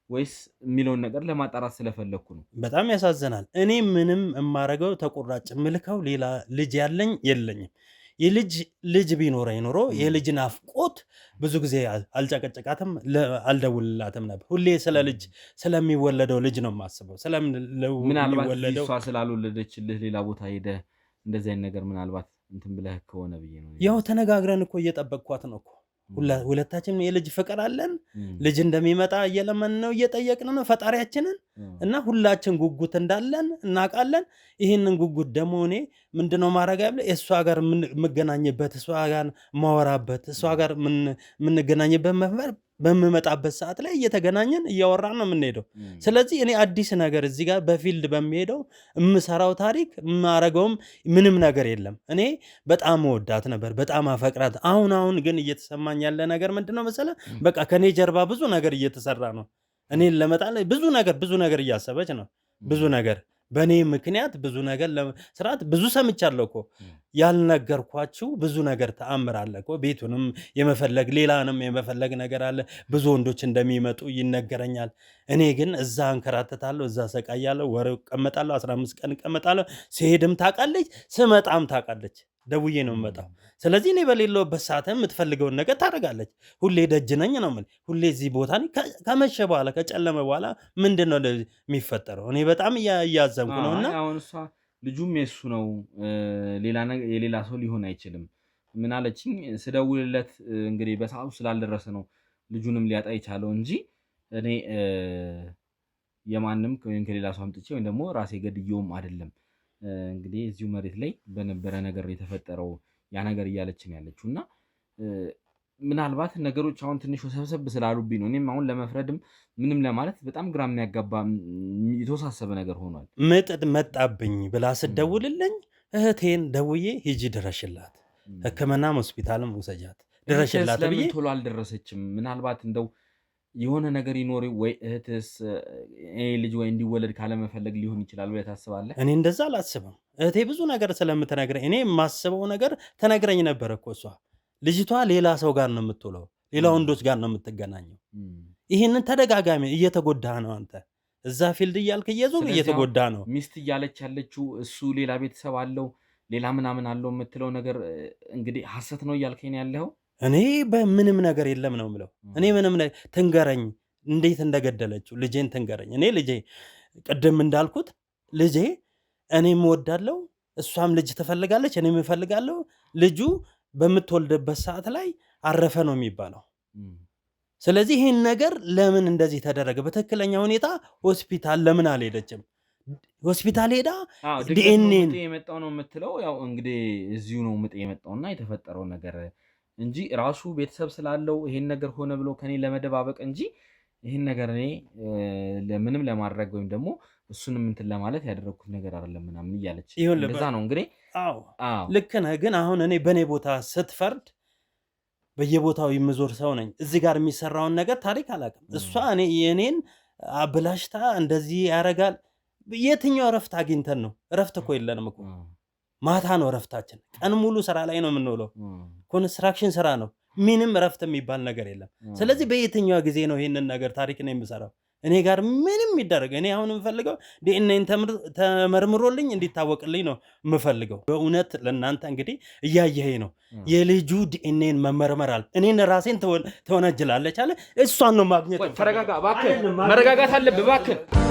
ወይስ የሚለውን ነገር ለማጣራት ስለፈለግኩ ነው። በጣም ያሳዝናል። እኔ ምንም የማረገው ተቆራጭ ምልከው ሌላ ልጅ ያለኝ የለኝም። ልጅ ቢኖረኝ ኖሮ የልጅ ናፍቆት ብዙ ጊዜ አልጨቀጨቃትም፣ አልደውልላትም ነበር። ሁሌ ስለ ልጅ ስለሚወለደው ልጅ ነው የማስበው። ምናልባት እሷ ስላልወለደችልህ ሌላ ቦታ ሄደህ እንደዚህ አይነት ነገር ምናልባት እንትን ብለህ ከሆነ ብዬ ነው። ያው ተነጋግረን እኮ እየጠበቅኳት ነው እኮ ሁለታችንም የልጅ ፍቅር አለን። ልጅ እንደሚመጣ እየለመን ነው እየጠየቅን ነው ፈጣሪያችንን እና ሁላችን ጉጉት እንዳለን እናውቃለን። ይህንን ጉጉት ደግሞ እኔ ምንድነው ማድረግ ያለ እሷ ጋር የምገናኝበት እሷ ጋር ማወራበት እሷ ጋር የምንገናኝበት መፍበር በምመጣበት ሰዓት ላይ እየተገናኘን እያወራን ነው የምንሄደው። ስለዚህ እኔ አዲስ ነገር እዚህ ጋር በፊልድ በሚሄደው የምሰራው ታሪክ የማረገውም ምንም ነገር የለም። እኔ በጣም ወዳት ነበር፣ በጣም አፈቅራት። አሁን ግን እየተሰማኝ ያለ ነገር ምንድነው መሰለህ? በቃ ከኔ ጀርባ ብዙ ነገር እየተሰራ ነው። እኔን ለመጣል ብዙ ነገር እያሰበች ነው። ብዙ ነገር በእኔ ምክንያት ብዙ ነገር ለመስራት ብዙ ሰምቻለሁ እኮ ያልነገርኳችሁ ብዙ ነገር ተአምር አለ እኮ ቤቱንም የመፈለግ ሌላንም የመፈለግ ነገር አለ። ብዙ ወንዶች እንደሚመጡ ይነገረኛል። እኔ ግን እዛ አንከራተታለሁ፣ እዛ ሰቃያለሁ፣ ወር እቀመጣለሁ፣ 15 ቀን እቀመጣለሁ። ሲሄድም ታውቃለች፣ ስመጣም ታውቃለች። ደውዬ ነው የምመጣው። ስለዚህ እኔ በሌለውበት ሰዓት የምትፈልገውን ነገር ታደርጋለች። ሁሌ ደጅ ነኝ ነው የምልህ። ሁሌ እዚህ ቦታ ነኝ። ከመሸ በኋላ ከጨለመ በኋላ ምንድን ነው የሚፈጠረው? እኔ በጣም እያዘንኩ ነውና አሁን እሷ ልጁም የሱ ነው፣ የሌላ ሰው ሊሆን አይችልም። ምን አለችኝ? ስደውልለት እንግዲህ በሰዓቱ ስላልደረሰ ነው ልጁንም ሊያጣ የቻለው እንጂ እኔ የማንም ወይም ከሌላ ሰው አምጥቼ ወይም ደግሞ ራሴ ገድየውም አይደለም። እንግዲህ እዚሁ መሬት ላይ በነበረ ነገር የተፈጠረው ያ ነገር እያለችን ያለችው እና ምናልባት ነገሮች አሁን ትንሽ ወሰብሰብ ስላሉብኝ ነው። እኔም አሁን ለመፍረድም ምንም ለማለት በጣም ግራ የሚያጋባ የተወሳሰበ ነገር ሆኗል። ምጥድ መጣብኝ ብላ ስደውልልኝ እህቴን ደውዬ ሂጂ ድረሽላት፣ ሕክምናም ሆስፒታልም ውሰጃት ድረሽላት ብዬ ለምን ቶሎ አልደረሰችም? ምናልባት እንደው የሆነ ነገር ይኖር ወይ እህትስ ልጅ ወይ እንዲወለድ ካለመፈለግ ሊሆን ይችላል ብለህ ታስባለህ? እኔ እንደዛ አላስብም። እህቴ ብዙ ነገር ስለምትነግረኝ እኔ የማስበው ነገር ተነግረኝ ነበር እኮ እሷ ልጅቷ ሌላ ሰው ጋር ነው የምትውለው፣ ሌላ ወንዶች ጋር ነው የምትገናኘው። ይህንን ተደጋጋሚ እየተጎዳ ነው አንተ እዛ ፊልድ እያልክ እየዞር እየተጎዳ ነው። ሚስት እያለች ያለችው እሱ ሌላ ቤተሰብ አለው ሌላ ምናምን አለው የምትለው ነገር እንግዲህ ሐሰት ነው እያልከኝ ያለው? እኔ በምንም ነገር የለም ነው የምለው። እኔ ምንም ትንገረኝ፣ እንዴት እንደገደለችው ልጄን ትንገረኝ። እኔ ልጄ ቅድም እንዳልኩት ልጄ እኔም እወዳለሁ፣ እሷም ልጅ ትፈልጋለች፣ እኔም እፈልጋለሁ። ልጁ በምትወልድበት ሰዓት ላይ አረፈ ነው የሚባለው። ስለዚህ ይህን ነገር ለምን እንደዚህ ተደረገ? በትክክለኛ ሁኔታ ሆስፒታል ለምን አልሄደችም? ሆስፒታል ሄዳ ዲኤንኤን የመጣው ነው የምትለው። ያው እንግዲህ እዚሁ ነው ምጥ የመጣውና የተፈጠረው ነገር እንጂ ራሱ ቤተሰብ ስላለው ይሄን ነገር ሆነ ብሎ ከኔ ለመደባበቅ እንጂ ይሄን ነገር እኔ ለምንም ለማድረግ ወይም ደግሞ እሱንም እንትን ለማለት ያደረኩት ነገር አይደለም ምናምን እያለች እንደዛ ነው እንግዲህ። አዎ ልክ ነህ። ግን አሁን እኔ በእኔ ቦታ ስትፈርድ በየቦታው የምዞር ሰው ነኝ። እዚህ ጋር የሚሰራውን ነገር ታሪክ አላውቅም። እሷ የኔን አብላሽታ እንደዚህ ያደርጋል። የትኛው እረፍት አግኝተን ነው? እረፍት እኮ የለንም እኮ። ማታ ነው እረፍታችን። ቀን ሙሉ ስራ ላይ ነው የምንውለው። ኮንስትራክሽን ስራ ነው። ምንም እረፍት የሚባል ነገር የለም። ስለዚህ በየትኛው ጊዜ ነው ይህንን ነገር ታሪክ ነው የምሰራው? እኔ ጋር ምንም የሚደረግ እኔ አሁን የምፈልገው ዲኤንኤን ተመርምሮልኝ እንዲታወቅልኝ ነው የምፈልገው። በእውነት ለእናንተ እንግዲህ እያየኸኝ ነው። የልጁ ዲኤንኤን መመርመራል። እኔን ራሴን ተወነጅላለች አለ። እሷን ነው ማግኘት። ተረጋጋ እባክህ፣ መረጋጋት አለብህ እባክህ።